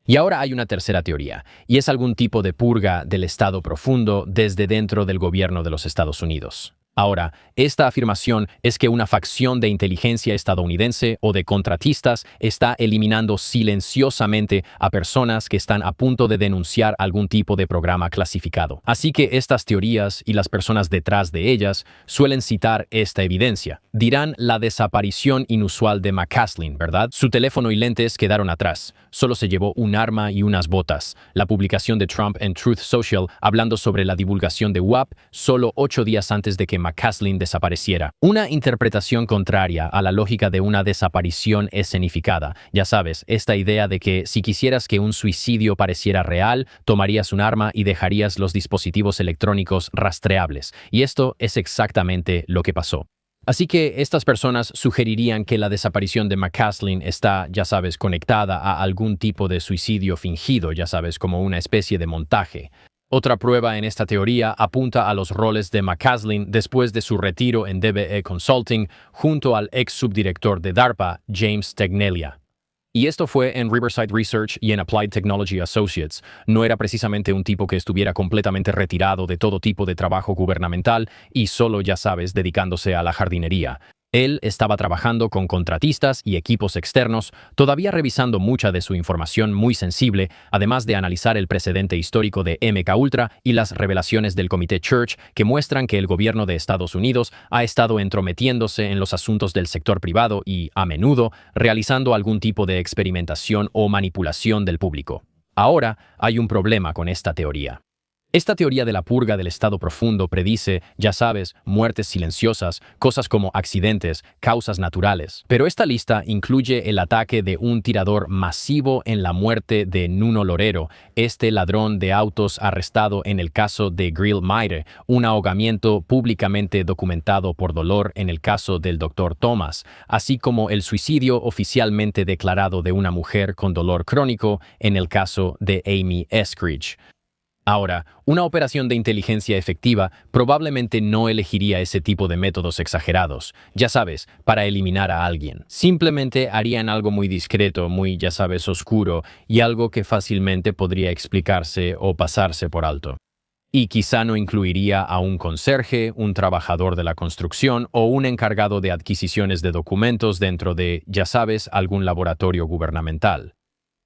Y ahora hay una tercera teoría, y es algún tipo de purga del Estado profundo desde dentro del gobierno de los Estados Unidos. Ahora, esta afirmación es que una facción de inteligencia estadounidense o de contratistas está eliminando silenciosamente a personas que están a punto de denunciar algún tipo de programa clasificado. Así que estas teorías y las personas detrás de ellas suelen citar esta evidencia. Dirán la desaparición inusual de McCaslin, ¿verdad? Su teléfono y lentes quedaron atrás. Solo se llevó un arma y unas botas. La publicación de Trump en Truth Social hablando sobre la divulgación de UAP solo 8 días antes de que McCaslin desapareciera. Una interpretación contraria a la lógica de una desaparición escenificada. Ya sabes, esta idea de que si quisieras que un suicidio pareciera real, tomarías un arma y dejarías los dispositivos electrónicos rastreables. Y esto es exactamente lo que pasó. Así que estas personas sugerirían que la desaparición de McCaslin está, ya sabes, conectada a algún tipo de suicidio fingido, ya sabes, como una especie de montaje. Otra prueba en esta teoría apunta a los roles de McCaslin después de su retiro en DBE Consulting junto al ex subdirector de DARPA, James Tegnelia. Y esto fue en Riverside Research y en Applied Technology Associates. No era precisamente un tipo que estuviera completamente retirado de todo tipo de trabajo gubernamental y solo, ya sabes, dedicándose a la jardinería. Él estaba trabajando con contratistas y equipos externos, todavía revisando mucha de su información muy sensible, además de analizar el precedente histórico de MKUltra y las revelaciones del Comité Church que muestran que el gobierno de Estados Unidos ha estado entrometiéndose en los asuntos del sector privado y, a menudo, realizando algún tipo de experimentación o manipulación del público. Ahora hay un problema con esta teoría. Esta teoría de la purga del estado profundo predice, ya sabes, muertes silenciosas, cosas como accidentes, causas naturales. Pero esta lista incluye el ataque de un tirador masivo en la muerte de Nuno Loureiro, este ladrón de autos arrestado en el caso de Grill Maire, un ahogamiento públicamente documentado por dolor en el caso del Dr. Thomas, así como el suicidio oficialmente declarado de una mujer con dolor crónico en el caso de Amy Eskridge. Ahora, una operación de inteligencia efectiva probablemente no elegiría ese tipo de métodos exagerados, ya sabes, para eliminar a alguien. Simplemente harían algo muy discreto, muy, ya sabes, oscuro, y algo que fácilmente podría explicarse o pasarse por alto. Y quizá no incluiría a un conserje, un trabajador de la construcción o un encargado de adquisiciones de documentos dentro de, ya sabes, algún laboratorio gubernamental.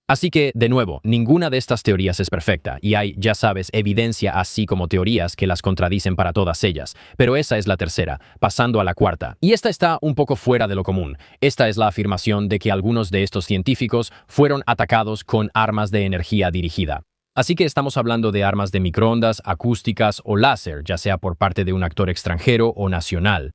Así que, de nuevo, ninguna de estas teorías es perfecta, y hay, ya sabes, evidencia así como teorías que las contradicen para todas ellas. Pero esa es la tercera, pasando a la cuarta. Y esta está un poco fuera de lo común. Esta es la afirmación de que algunos de estos científicos fueron atacados con armas de energía dirigida. Así que estamos hablando de armas de microondas, acústicas o láser, ya sea por parte de un actor extranjero o nacional.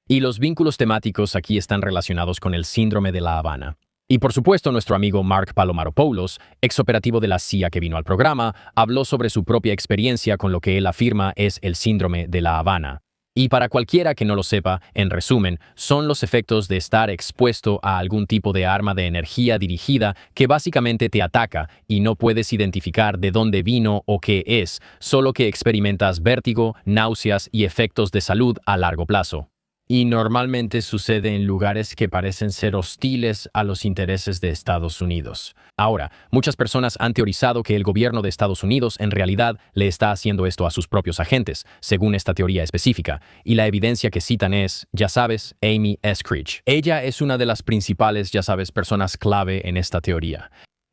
Y los vínculos temáticos aquí están relacionados con el síndrome de La Habana. Y por supuesto, nuestro amigo Mark Palomaropoulos, exoperativo de la CIA que vino al programa, habló sobre su propia experiencia con lo que él afirma es el síndrome de La Habana. Y para cualquiera que no lo sepa, en resumen, son los efectos de estar expuesto a algún tipo de arma de energía dirigida que básicamente te ataca y no puedes identificar de dónde vino o qué es, solo que experimentas vértigo, náuseas y efectos de salud a largo plazo. Y normalmente sucede en lugares que parecen ser hostiles a los intereses de Estados Unidos. Ahora, muchas personas han teorizado que el gobierno de Estados Unidos en realidad le está haciendo esto a sus propios agentes, según esta teoría específica, y la evidencia que citan es, ya sabes, Amy Eskridge. Ella es una de las principales, ya sabes, personas clave en esta teoría.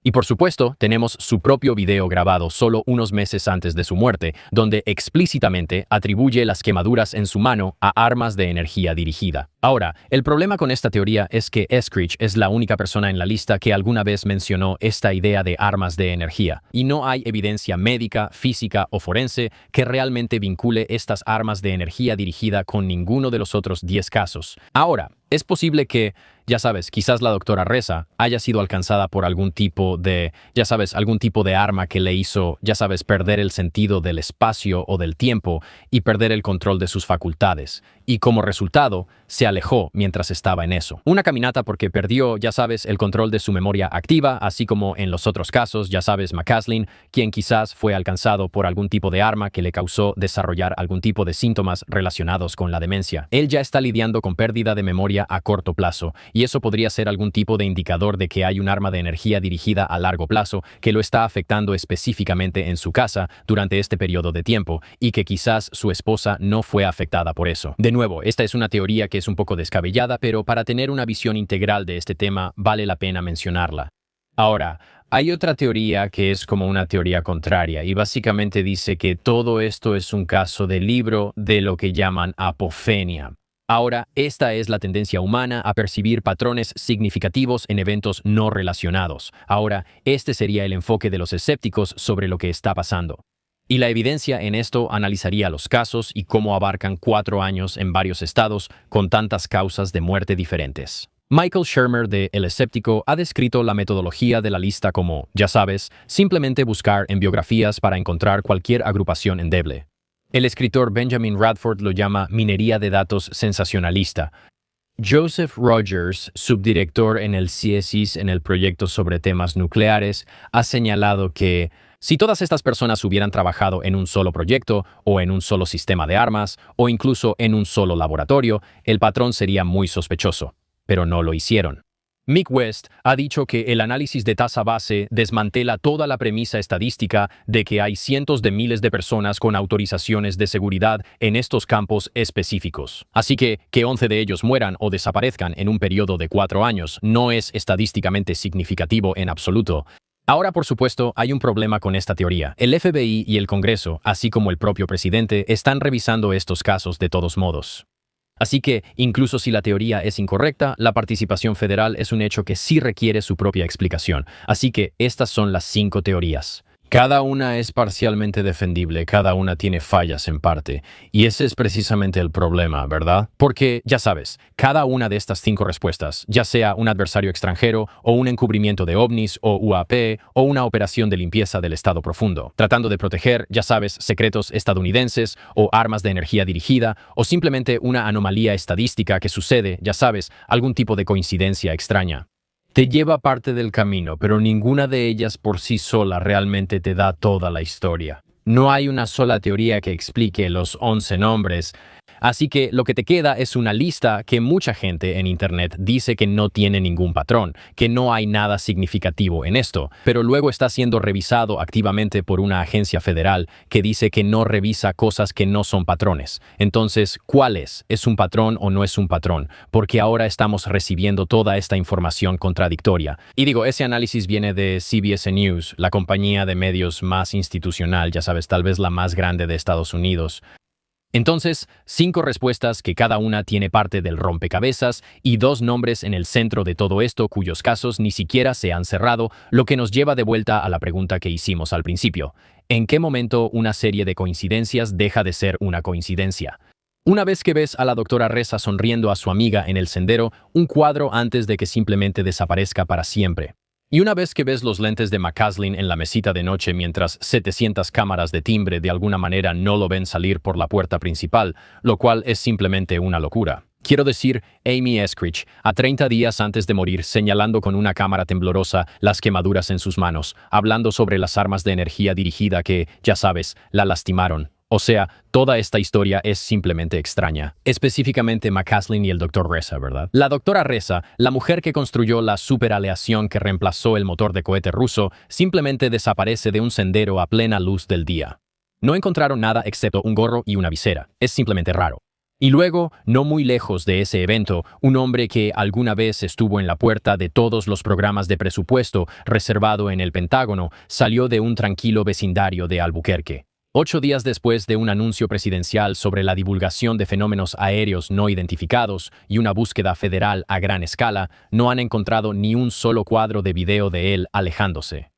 Y por supuesto, tenemos su propio video grabado solo unos meses antes de su muerte, donde explícitamente atribuye las quemaduras en su mano a armas de energía dirigida. Ahora, el problema con esta teoría es que Eskridge es la única persona en la lista que alguna vez mencionó esta idea de armas de energía, y no hay evidencia médica, física o forense que realmente vincule estas armas de energía dirigida con ninguno de los otros 10 casos. Ahora, es posible que, ya sabes, quizás la doctora Reza haya sido alcanzada por algún tipo de, ya sabes, algún tipo de arma que le hizo, ya sabes, perder el sentido del espacio o del tiempo y perder el control de sus facultades. Y como resultado, se alejó mientras estaba en eso. Una caminata porque perdió, ya sabes, el control de su memoria activa, así como en los otros casos, ya sabes, McCaslin, quien quizás fue alcanzado por algún tipo de arma que le causó desarrollar algún tipo de síntomas relacionados con la demencia. Él ya está lidiando con pérdida de memoria a corto plazo, y eso podría ser algún tipo de indicador de que hay un arma de energía dirigida a largo plazo que lo está afectando específicamente en su casa durante este periodo de tiempo, y que quizás su esposa no fue afectada por eso. De nuevo, esta es una teoría que es un poco descabellada, pero para tener una visión integral de este tema vale la pena mencionarla. Ahora, hay otra teoría que es como una teoría contraria y básicamente dice que todo esto es un caso de libro de lo que llaman apofenia. Ahora, esta es la tendencia humana a percibir patrones significativos en eventos no relacionados. Ahora, este sería el enfoque de los escépticos sobre lo que está pasando. Y la evidencia en esto analizaría los casos y cómo abarcan 4 años en varios estados con tantas causas de muerte diferentes. Michael Shermer de El Escéptico ha descrito la metodología de la lista como, ya sabes, simplemente buscar en biografías para encontrar cualquier agrupación endeble. El escritor Benjamin Radford lo llama minería de datos sensacionalista. Joseph Rogers, subdirector en el CSIS en el proyecto sobre temas nucleares, ha señalado que si todas estas personas hubieran trabajado en un solo proyecto, o en un solo sistema de armas, o incluso en un solo laboratorio, el patrón sería muy sospechoso. Pero no lo hicieron. Mick West ha dicho que el análisis de tasa base desmantela toda la premisa estadística de que hay cientos de miles de personas con autorizaciones de seguridad en estos campos específicos. Así que 11 de ellos mueran o desaparezcan en un periodo de 4 años no es estadísticamente significativo en absoluto. Ahora, por supuesto, hay un problema con esta teoría. El FBI y el Congreso, así como el propio presidente, están revisando estos casos de todos modos. Así que, incluso si la teoría es incorrecta, la participación federal es un hecho que sí requiere su propia explicación. Así que estas son las 5 teorías. Cada una es parcialmente defendible, cada una tiene fallas en parte. Y ese es precisamente el problema, ¿verdad? Porque, ya sabes, cada una de estas 5 respuestas, ya sea un adversario extranjero, o un encubrimiento de ovnis, o UAP, o una operación de limpieza del Estado profundo, tratando de proteger, ya sabes, secretos estadounidenses, o armas de energía dirigida, o simplemente una anomalía estadística que sucede, ya sabes, algún tipo de coincidencia extraña. Te lleva parte del camino, pero ninguna de ellas por sí sola realmente te da toda la historia. No hay una sola teoría que explique los 11 nombres. Así que lo que te queda es una lista que mucha gente en Internet dice que no tiene ningún patrón, que no hay nada significativo en esto, pero luego está siendo revisado activamente por una agencia federal que dice que no revisa cosas que no son patrones. Entonces, ¿cuál es? ¿Es un patrón o no es un patrón? Porque ahora estamos recibiendo toda esta información contradictoria. Y digo, ese análisis viene de CBS News, la compañía de medios más institucional, ya sabes, tal vez la más grande de Estados Unidos. Entonces, 5 respuestas que cada una tiene parte del rompecabezas y 2 nombres en el centro de todo esto cuyos casos ni siquiera se han cerrado, lo que nos lleva de vuelta a la pregunta que hicimos al principio. ¿En qué momento una serie de coincidencias deja de ser una coincidencia? Una vez que ves a la doctora Reza sonriendo a su amiga en el sendero, un cuadro antes de que simplemente desaparezca para siempre. Y una vez que ves los lentes de McCaslin en la mesita de noche mientras 700 cámaras de timbre de alguna manera no lo ven salir por la puerta principal, lo cual es simplemente una locura. Quiero decir, Amy Eskridge, a 30 días antes de morir, señalando con una cámara temblorosa las quemaduras en sus manos, hablando sobre las armas de energía dirigida que, ya sabes, la lastimaron. O sea, toda esta historia es simplemente extraña. Específicamente McCaslin y el Dr. Reza, ¿verdad? La doctora Reza, la mujer que construyó la superaleación que reemplazó el motor de cohete ruso, simplemente desaparece de un sendero a plena luz del día. No encontraron nada excepto un gorro y una visera. Es simplemente raro. Y luego, no muy lejos de ese evento, un hombre que alguna vez estuvo en la puerta de todos los programas de presupuesto reservado en el Pentágono, salió de un tranquilo vecindario de Albuquerque. 8 días después de un anuncio presidencial sobre la divulgación de fenómenos aéreos no identificados y una búsqueda federal a gran escala, no han encontrado ni un solo cuadro de video de él alejándose.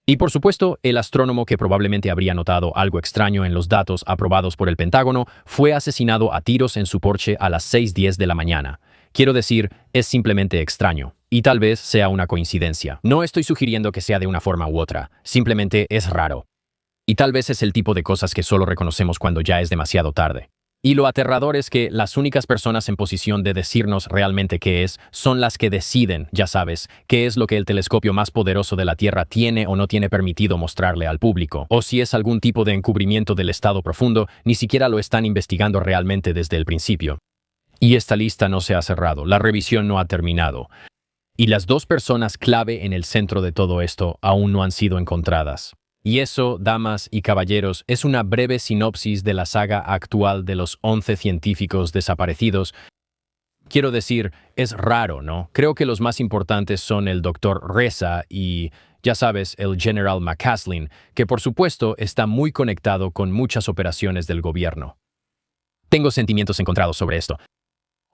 Y por supuesto, el astrónomo que probablemente habría notado algo extraño en los datos aprobados por el Pentágono fue asesinado a tiros en su porche a las 6:10 de la mañana. Quiero decir, es simplemente extraño. Y tal vez sea una coincidencia. No estoy sugiriendo que sea de una forma u otra, simplemente es raro. Y tal vez es el tipo de cosas que solo reconocemos cuando ya es demasiado tarde. Y lo aterrador es que las únicas personas en posición de decirnos realmente qué es son las que deciden, ya sabes, qué es lo que el telescopio más poderoso de la Tierra tiene o no tiene permitido mostrarle al público. O si es algún tipo de encubrimiento del estado profundo, ni siquiera lo están investigando realmente desde el principio. Y esta lista no se ha cerrado, la revisión no ha terminado. Y las 2 personas clave en el centro de todo esto aún no han sido encontradas. Y eso, damas y caballeros, es una breve sinopsis de la saga actual de los 11 científicos desaparecidos. Quiero decir, es raro, ¿no? Creo que los más importantes son el Dr. Reza y, ya sabes, el General McCaslin, que por supuesto está muy conectado con muchas operaciones del gobierno. Tengo sentimientos encontrados sobre esto.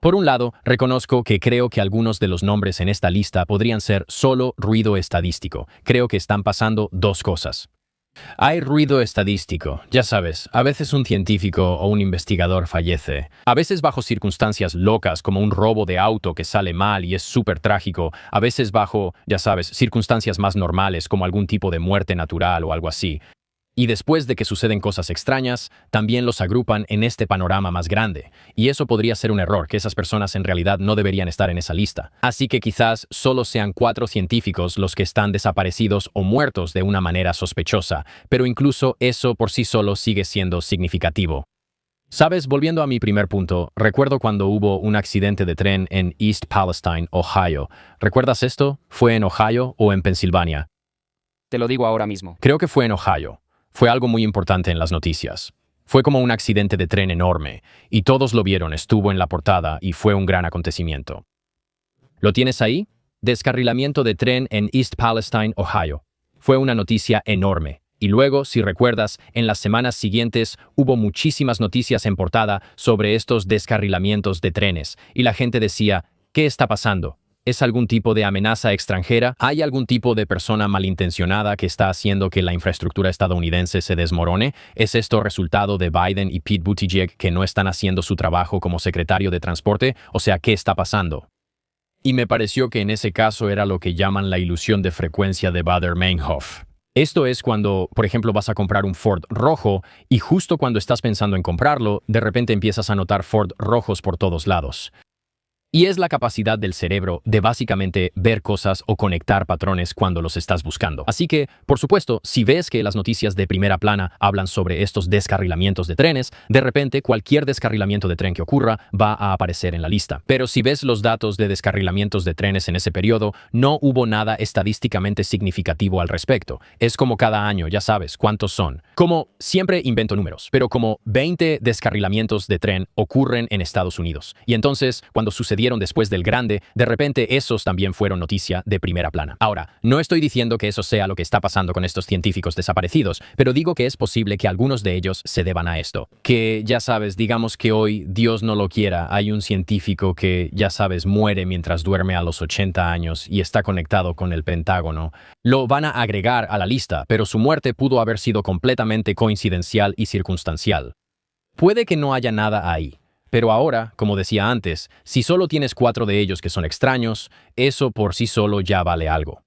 Por un lado, reconozco que creo que algunos de los nombres en esta lista podrían ser solo ruido estadístico. Creo que están pasando 2 cosas. Hay ruido estadístico, ya sabes, a veces un científico o un investigador fallece, a veces bajo circunstancias locas como un robo de auto que sale mal y es súper trágico, a veces bajo, ya sabes, circunstancias más normales como algún tipo de muerte natural o algo así. Y después de que suceden cosas extrañas, también los agrupan en este panorama más grande. Y eso podría ser un error, que esas personas en realidad no deberían estar en esa lista. Así que quizás solo sean 4 científicos los que están desaparecidos o muertos de una manera sospechosa, pero incluso eso por sí solo sigue siendo significativo. Sabes, volviendo a mi primer punto, recuerdo cuando hubo un accidente de tren en East Palestine, Ohio. ¿Recuerdas esto? ¿Fue en Ohio o en Pensilvania?
Te lo digo ahora mismo.
Creo que fue en Ohio. Fue algo muy importante en las noticias. Fue como un accidente de tren enorme, y todos lo vieron, estuvo en la portada y fue un gran acontecimiento. ¿Lo tienes ahí? Descarrilamiento de tren en East Palestine, Ohio. Fue una noticia enorme. Y luego, si recuerdas, en las semanas siguientes hubo muchísimas noticias en portada sobre estos descarrilamientos de trenes, y la gente decía, ¿qué está pasando? ¿Es algún tipo de amenaza extranjera? ¿Hay algún tipo de persona malintencionada que está haciendo que la infraestructura estadounidense se desmorone? ¿Es esto resultado de Biden y Pete Buttigieg que no están haciendo su trabajo como secretario de transporte? O sea, ¿qué está pasando? Y me pareció que en ese caso era lo que llaman la ilusión de frecuencia de Baader-Meinhof. Esto es cuando, por ejemplo, vas a comprar un Ford rojo y justo cuando estás pensando en comprarlo, de repente empiezas a notar Ford rojos por todos lados. Y es la capacidad del cerebro de básicamente ver cosas o conectar patrones cuando los estás buscando. Así que, por supuesto, si ves que las noticias de primera plana hablan sobre estos descarrilamientos de trenes, de repente cualquier descarrilamiento de tren que ocurra va a aparecer en la lista. Pero si ves los datos de descarrilamientos de trenes en ese periodo, no hubo nada estadísticamente significativo al respecto. Es como cada año, ya sabes cuántos son. Como siempre invento números, pero como 20 descarrilamientos de tren ocurren en Estados Unidos. Y entonces, cuando sucedieron después del grande, de repente esos también fueron noticia de primera plana. Ahora, no estoy diciendo que eso sea lo que está pasando con estos científicos desaparecidos, pero digo que es posible que algunos de ellos se deban a esto. Que, ya sabes, digamos que hoy, Dios no lo quiera, hay un científico que, ya sabes, muere mientras duerme a los 80 años y está conectado con el Pentágono. Lo van a agregar a la lista, pero su muerte pudo haber sido completamente coincidencial y circunstancial. Puede que no haya nada ahí. Pero ahora, como decía antes, si solo tienes 4 de ellos que son extraños, eso por sí solo ya vale algo.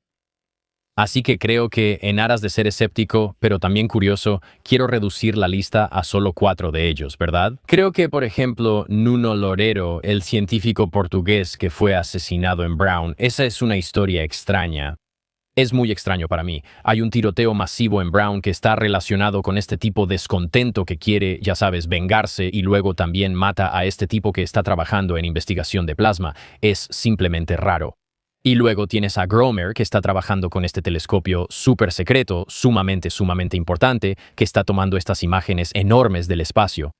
Así que creo que, en aras de ser escéptico, pero también curioso, quiero reducir la lista a solo 4 de ellos, ¿verdad? Creo que, por ejemplo, Nuno Loureiro, el científico portugués que fue asesinado en Brown, esa es una historia extraña. Es muy extraño para mí. Hay un tiroteo masivo en Brown que está relacionado con este tipo descontento que quiere, ya sabes, vengarse y luego también mata a este tipo que está trabajando en investigación de plasma. Es simplemente raro. Y luego tienes a Gromer, que está trabajando con este telescopio súper secreto, sumamente importante, que está tomando estas imágenes enormes del espacio.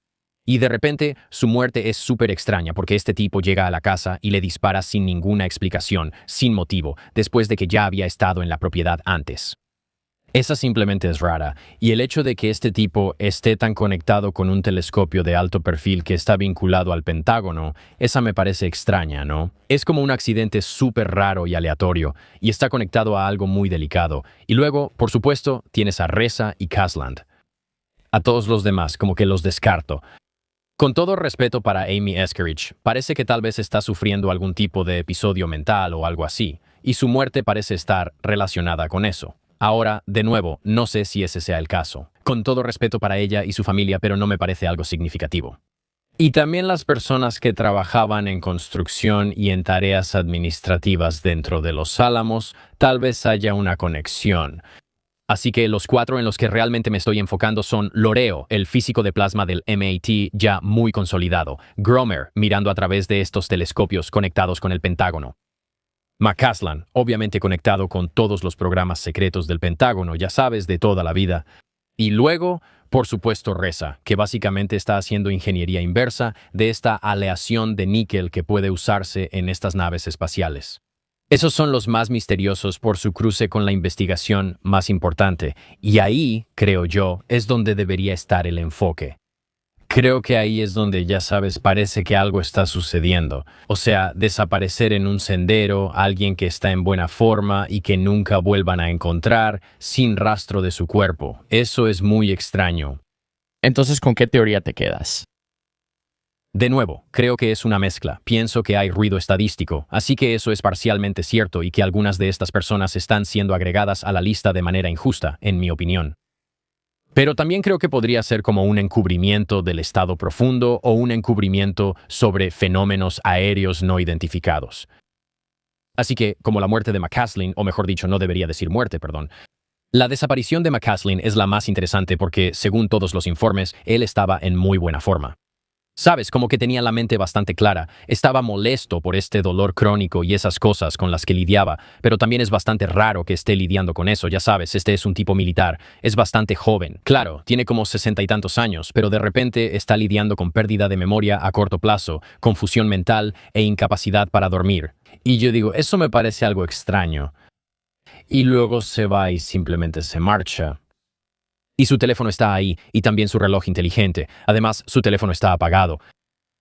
Y de repente, su muerte es súper extraña porque este tipo llega a la casa y le dispara sin ninguna explicación, sin motivo, después de que ya había estado en la propiedad antes. Esa simplemente es rara, y el hecho de que este tipo esté tan conectado con un telescopio de alto perfil que está vinculado al Pentágono, esa me parece extraña, ¿no? Es como un accidente súper raro y aleatorio, y está conectado a algo muy delicado. Y luego, por supuesto, tienes a Reza y Kasland. A todos los demás, como que los descarto. Con todo respeto para Amy Eskerich, parece que tal vez está sufriendo algún tipo de episodio mental o algo así, y su muerte parece estar relacionada con eso. Ahora, de nuevo, no sé si ese sea el caso. Con todo respeto para ella y su familia, pero no me parece algo significativo. Y también las personas que trabajaban en construcción y en tareas administrativas dentro de los Álamos, tal vez haya una conexión. Así que los 4 en los que realmente me estoy enfocando son Loureiro, el físico de plasma del MIT ya muy consolidado, Gromer, mirando a través de estos telescopios conectados con el Pentágono, McCasland, obviamente conectado con todos los programas secretos del Pentágono, ya sabes, de toda la vida, y luego, por supuesto, Reza, que básicamente está haciendo ingeniería inversa de esta aleación de níquel que puede usarse en estas naves espaciales. Esos son los más misteriosos por su cruce con la investigación más importante, y ahí, creo yo, es donde debería estar el enfoque. Creo que ahí es donde, ya sabes, parece que algo está sucediendo. O sea, desaparecer en un sendero, alguien que está en buena forma y que nunca vuelvan a encontrar, sin rastro de su cuerpo. Eso es muy extraño.
Entonces, ¿con qué teoría te quedas?
De nuevo, creo que es una mezcla. Pienso que hay ruido estadístico, así que eso es parcialmente cierto y que algunas de estas personas están siendo agregadas a la lista de manera injusta, en mi opinión. Pero también creo que podría ser como un encubrimiento del estado profundo o un encubrimiento sobre fenómenos aéreos no identificados. Así que, como la muerte de McCaslin, o mejor dicho, no debería decir muerte, perdón. La desaparición de McCaslin es la más interesante porque, según todos los informes, él estaba en muy buena forma. Sabes, como que tenía la mente bastante clara, estaba molesto por este dolor crónico y esas cosas con las que lidiaba, pero también es bastante raro que esté lidiando con eso, ya sabes, este es un tipo militar, es bastante joven, claro, tiene como 60 y tantos años, pero de repente está lidiando con pérdida de memoria a corto plazo, confusión mental e incapacidad para dormir. Y yo digo, eso me parece algo extraño. Y luego se va y simplemente se marcha. Y su teléfono está ahí, y también su reloj inteligente. Además, su teléfono está apagado.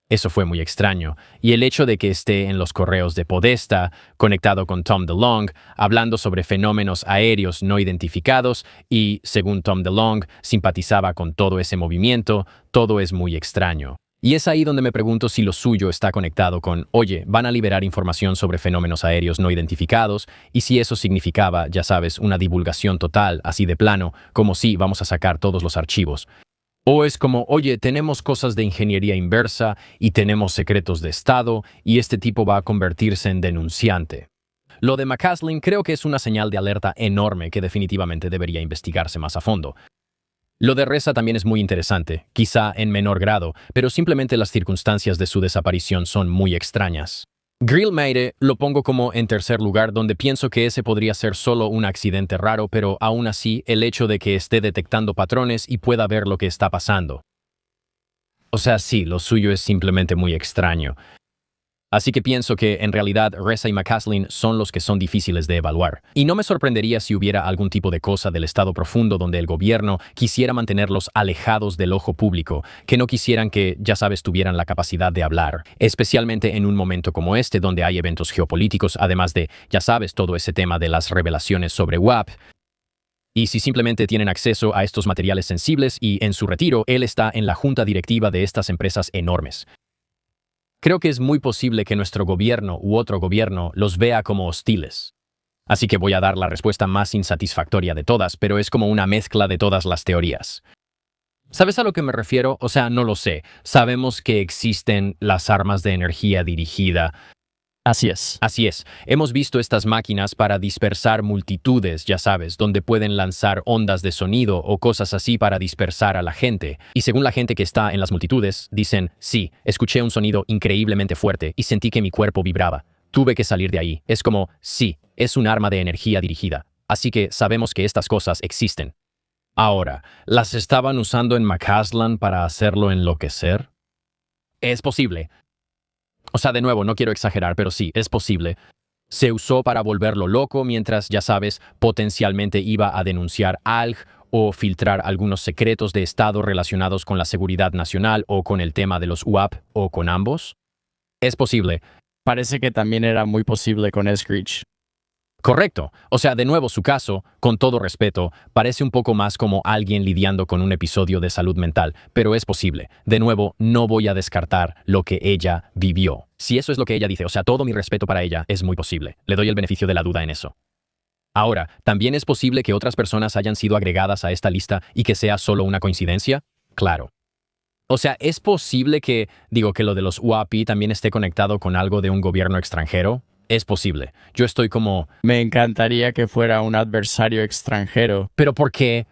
Eso fue muy extraño. Y el hecho de que esté en los correos de Podesta, conectado con Tom DeLonge, hablando sobre fenómenos aéreos no identificados, y, según Tom DeLonge, simpatizaba con todo ese movimiento, todo es muy extraño. Y es ahí donde me pregunto si lo suyo está conectado con, oye, van a liberar información sobre fenómenos aéreos no identificados, y si eso significaba, ya sabes, una divulgación total, así de plano, como si vamos a sacar todos los archivos. O es como, oye, tenemos cosas de ingeniería inversa y tenemos secretos de Estado y este tipo va a convertirse en denunciante. Lo de McCaslin creo que es una señal de alerta enorme que definitivamente debería investigarse más a fondo. Lo de Reza también es muy interesante, quizá en menor grado, pero simplemente las circunstancias de su desaparición son muy extrañas. Grillmeire lo pongo como en tercer lugar, donde pienso que ese podría ser solo un accidente raro, pero aún así el hecho de que esté detectando patrones y pueda ver lo que está pasando. O sea, sí, lo suyo es simplemente muy extraño. Así que pienso que en realidad Reza y McCaslin son los que son difíciles de evaluar. Y no me sorprendería si hubiera algún tipo de cosa del estado profundo donde el gobierno quisiera mantenerlos alejados del ojo público, que no quisieran que, ya sabes, tuvieran la capacidad de hablar, especialmente en un momento como este donde hay eventos geopolíticos, además de, ya sabes, todo ese tema de las revelaciones sobre WAP. Y si simplemente tienen acceso a estos materiales sensibles y en su retiro, él está en la junta directiva de estas empresas enormes. Creo que es muy posible que nuestro gobierno u otro gobierno los vea como hostiles. Así que voy a dar la respuesta más insatisfactoria de todas, pero es como una mezcla de todas las teorías. ¿Sabes a lo que me refiero? O sea, no lo sé. Sabemos que existen las armas de energía dirigida.
Así es.
Así es, hemos visto estas máquinas para dispersar multitudes, ya sabes, donde pueden lanzar ondas de sonido o cosas así para dispersar a la gente. Y según la gente que está en las multitudes, dicen, sí, escuché un sonido increíblemente fuerte y sentí que mi cuerpo vibraba. Tuve que salir de ahí. Es como, sí, es un arma de energía dirigida. Así que sabemos que estas cosas existen. Ahora, ¿las estaban usando en McCaslin para hacerlo enloquecer? Es posible. O sea, de nuevo, no quiero exagerar, pero sí, es posible. Se usó para volverlo loco mientras, ya sabes, potencialmente iba a denunciar ALG o filtrar algunos secretos de Estado relacionados con la seguridad nacional o con el tema de los UAP o con ambos. Es posible.
Parece que también era muy posible con Eskridge.
Correcto. O sea, de nuevo, su caso, con todo respeto, parece un poco más como alguien lidiando con un episodio de salud mental, pero es posible. De nuevo, no voy a descartar lo que ella vivió. Si eso es lo que ella dice, o sea, todo mi respeto para ella, es muy posible. Le doy el beneficio de la duda en eso. Ahora, ¿también es posible que otras personas hayan sido agregadas a esta lista y que sea solo una coincidencia? Claro. O sea, ¿es posible que lo de los UAP también esté conectado con algo de un gobierno extranjero? Es posible. Yo estoy como...
Me encantaría que fuera un adversario extranjero.
¿Pero por qué?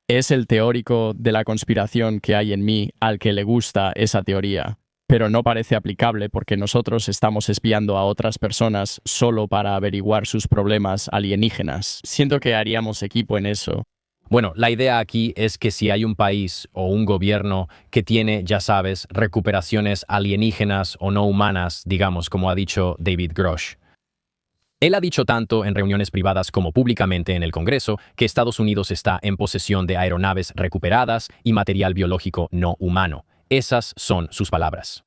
Es el teórico de la conspiración que hay en mí al que le gusta esa teoría. Pero no parece aplicable porque nosotros estamos espiando a otras personas solo para averiguar sus problemas alienígenas. Siento que haríamos equipo en eso.
Bueno, la idea aquí es que si hay un país o un gobierno que tiene, ya sabes, recuperaciones alienígenas o no humanas, digamos, como ha dicho David Grosh. Él ha dicho tanto en reuniones privadas como públicamente en el Congreso que Estados Unidos está en posesión de aeronaves recuperadas y material biológico no humano. Esas son sus palabras.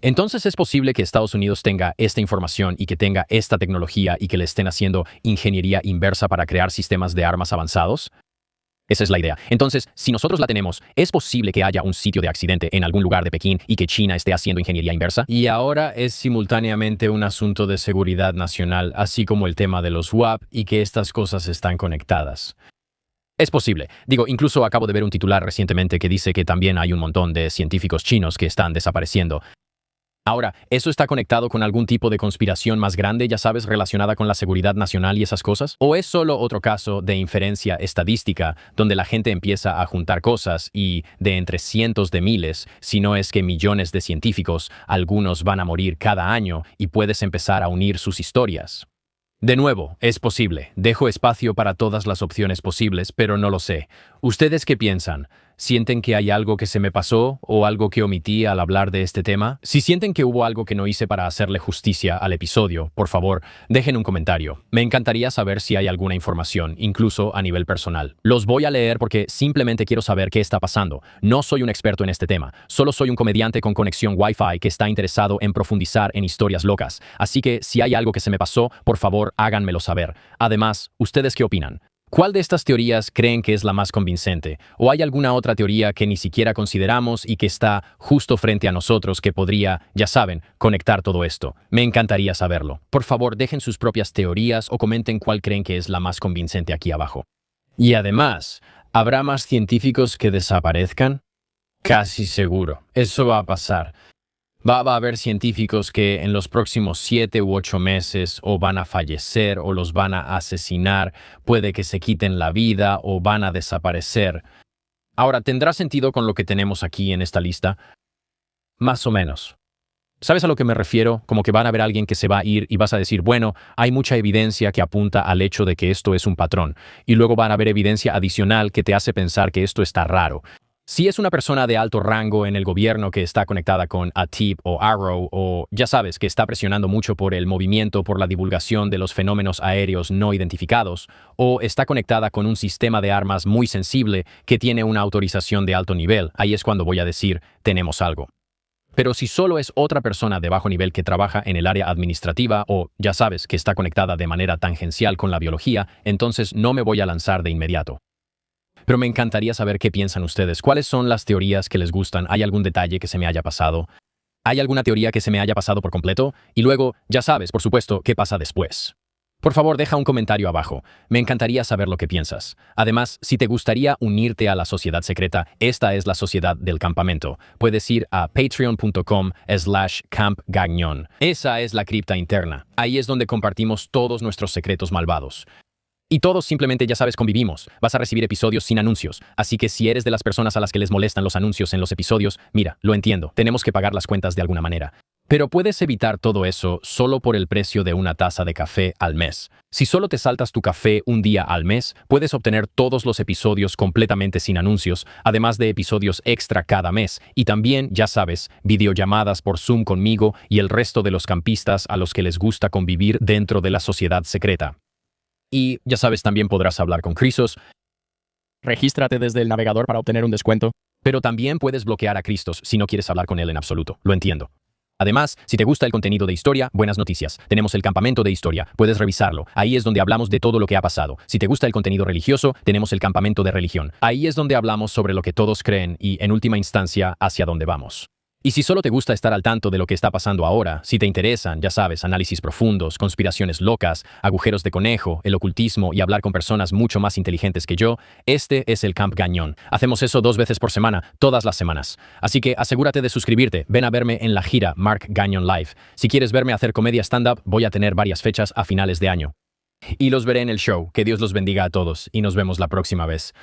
Entonces es posible que Estados Unidos tenga esta información y que tenga esta tecnología y que le estén haciendo ingeniería inversa para crear sistemas de armas avanzados. Esa es la idea. Entonces, si nosotros la tenemos, ¿es posible que haya un sitio de accidente en algún lugar de Pekín y que China esté haciendo ingeniería inversa? Y ahora es simultáneamente un asunto de seguridad nacional, así como el tema de los UAP y que estas cosas están conectadas. Es posible. Incluso acabo de ver un titular recientemente que dice que también hay un montón de científicos chinos que están desapareciendo. Ahora, ¿eso está conectado con algún tipo de conspiración más grande, ya sabes, relacionada con la seguridad nacional y esas cosas? ¿O es solo otro caso de inferencia estadística, donde la gente empieza a juntar cosas y, de entre cientos de miles, si no es que millones de científicos, algunos van a morir cada año y puedes empezar a unir sus historias? De nuevo, es posible. Dejo espacio para todas las opciones posibles, pero no lo sé. ¿Ustedes qué piensan? ¿Sienten que hay algo que se me pasó o algo que omití al hablar de este tema? Si sienten que hubo algo que no hice para hacerle justicia al episodio, por favor, dejen un comentario. Me encantaría saber si hay alguna información, incluso a nivel personal. Los voy a leer porque simplemente quiero saber qué está pasando. No soy un experto en este tema, solo soy un comediante con conexión Wi-Fi que está interesado en profundizar en historias locas. Así que si hay algo que se me pasó, por favor, háganmelo saber. Además, ¿ustedes qué opinan? ¿Cuál de estas teorías creen que es la más convincente? ¿O hay alguna otra teoría que ni siquiera consideramos y que está justo frente a nosotros que podría, ya saben, conectar todo esto? Me encantaría saberlo. Por favor, dejen sus propias teorías o comenten cuál creen que es la más convincente aquí abajo. Y además, ¿Habrá más científicos que desaparezcan? Casi seguro. Eso va a pasar. Va a haber científicos que en los próximos 7 u 8 meses o van a fallecer o los van a asesinar, puede que se quiten la vida o van a desaparecer. Ahora, ¿tendrá sentido con lo que tenemos aquí en esta lista? Más o menos. ¿Sabes a lo que me refiero? Como que van a haber alguien que se va a ir y vas a decir, bueno, hay mucha evidencia que apunta al hecho de que esto es un patrón. Y luego van a haber evidencia adicional que te hace pensar que esto está raro. Si es una persona de alto rango en el gobierno que está conectada con ATIP o Arrow o ya sabes que está presionando mucho por el movimiento por la divulgación de los fenómenos aéreos no identificados o está conectada con un sistema de armas muy sensible que tiene una autorización de alto nivel, ahí es cuando voy a decir, tenemos algo. Pero si solo es otra persona de bajo nivel que trabaja en el área administrativa o, ya sabes, que está conectada de manera tangencial con la biología, entonces no me voy a lanzar de inmediato. Pero me encantaría saber qué piensan ustedes. ¿Cuáles son las teorías que les gustan? ¿Hay algún detalle que se me haya pasado? ¿Hay alguna teoría que se me haya pasado por completo? Y luego, ya sabes, por supuesto, qué pasa después. Por favor, deja un comentario abajo. Me encantaría saber lo que piensas. Además, si te gustaría unirte a la sociedad secreta, esta es la sociedad del campamento. Puedes ir a patreon.com/campgagnon. Esa es la cripta interna. Ahí es donde compartimos todos nuestros secretos malvados. Y todos simplemente, ya sabes, convivimos. Vas a recibir episodios sin anuncios. Así que si eres de las personas a las que les molestan los anuncios en los episodios, mira, lo entiendo. Tenemos que pagar las cuentas de alguna manera. Pero puedes evitar todo eso solo por el precio de una taza de café al mes. Si solo te saltas tu café un día al mes, puedes obtener todos los episodios completamente sin anuncios, además de episodios extra cada mes. Y también, ya sabes, videollamadas por Zoom conmigo y el resto de los campistas a los que les gusta convivir dentro de la sociedad secreta. Y, ya sabes, también podrás hablar con Cristos,
Regístrate desde el navegador para obtener un descuento.
pero también puedes bloquear a Cristos si no quieres hablar con él en absoluto. Lo entiendo. Además, si te gusta el contenido de historia, buenas noticias. Tenemos el campamento de historia. Puedes revisarlo. Ahí es donde hablamos de todo lo que ha pasado. Si te gusta el contenido religioso, tenemos el campamento de religión. Ahí es donde hablamos sobre lo que todos creen y, en última instancia, hacia dónde vamos. Y si solo te gusta estar al tanto de lo que está pasando ahora, si te interesan, ya sabes, análisis profundos, conspiraciones locas, agujeros de conejo, el ocultismo y hablar con personas mucho más inteligentes que yo, este es el Camp Gagnon. Hacemos eso 2 veces por semana, todas las semanas. Así que asegúrate de suscribirte. Ven a verme en la gira Mark Gagnon Live. Si quieres verme hacer comedia stand-up, voy a tener varias fechas a finales de año. Y los veré en el show. Que Dios los bendiga a todos y nos vemos la próxima vez.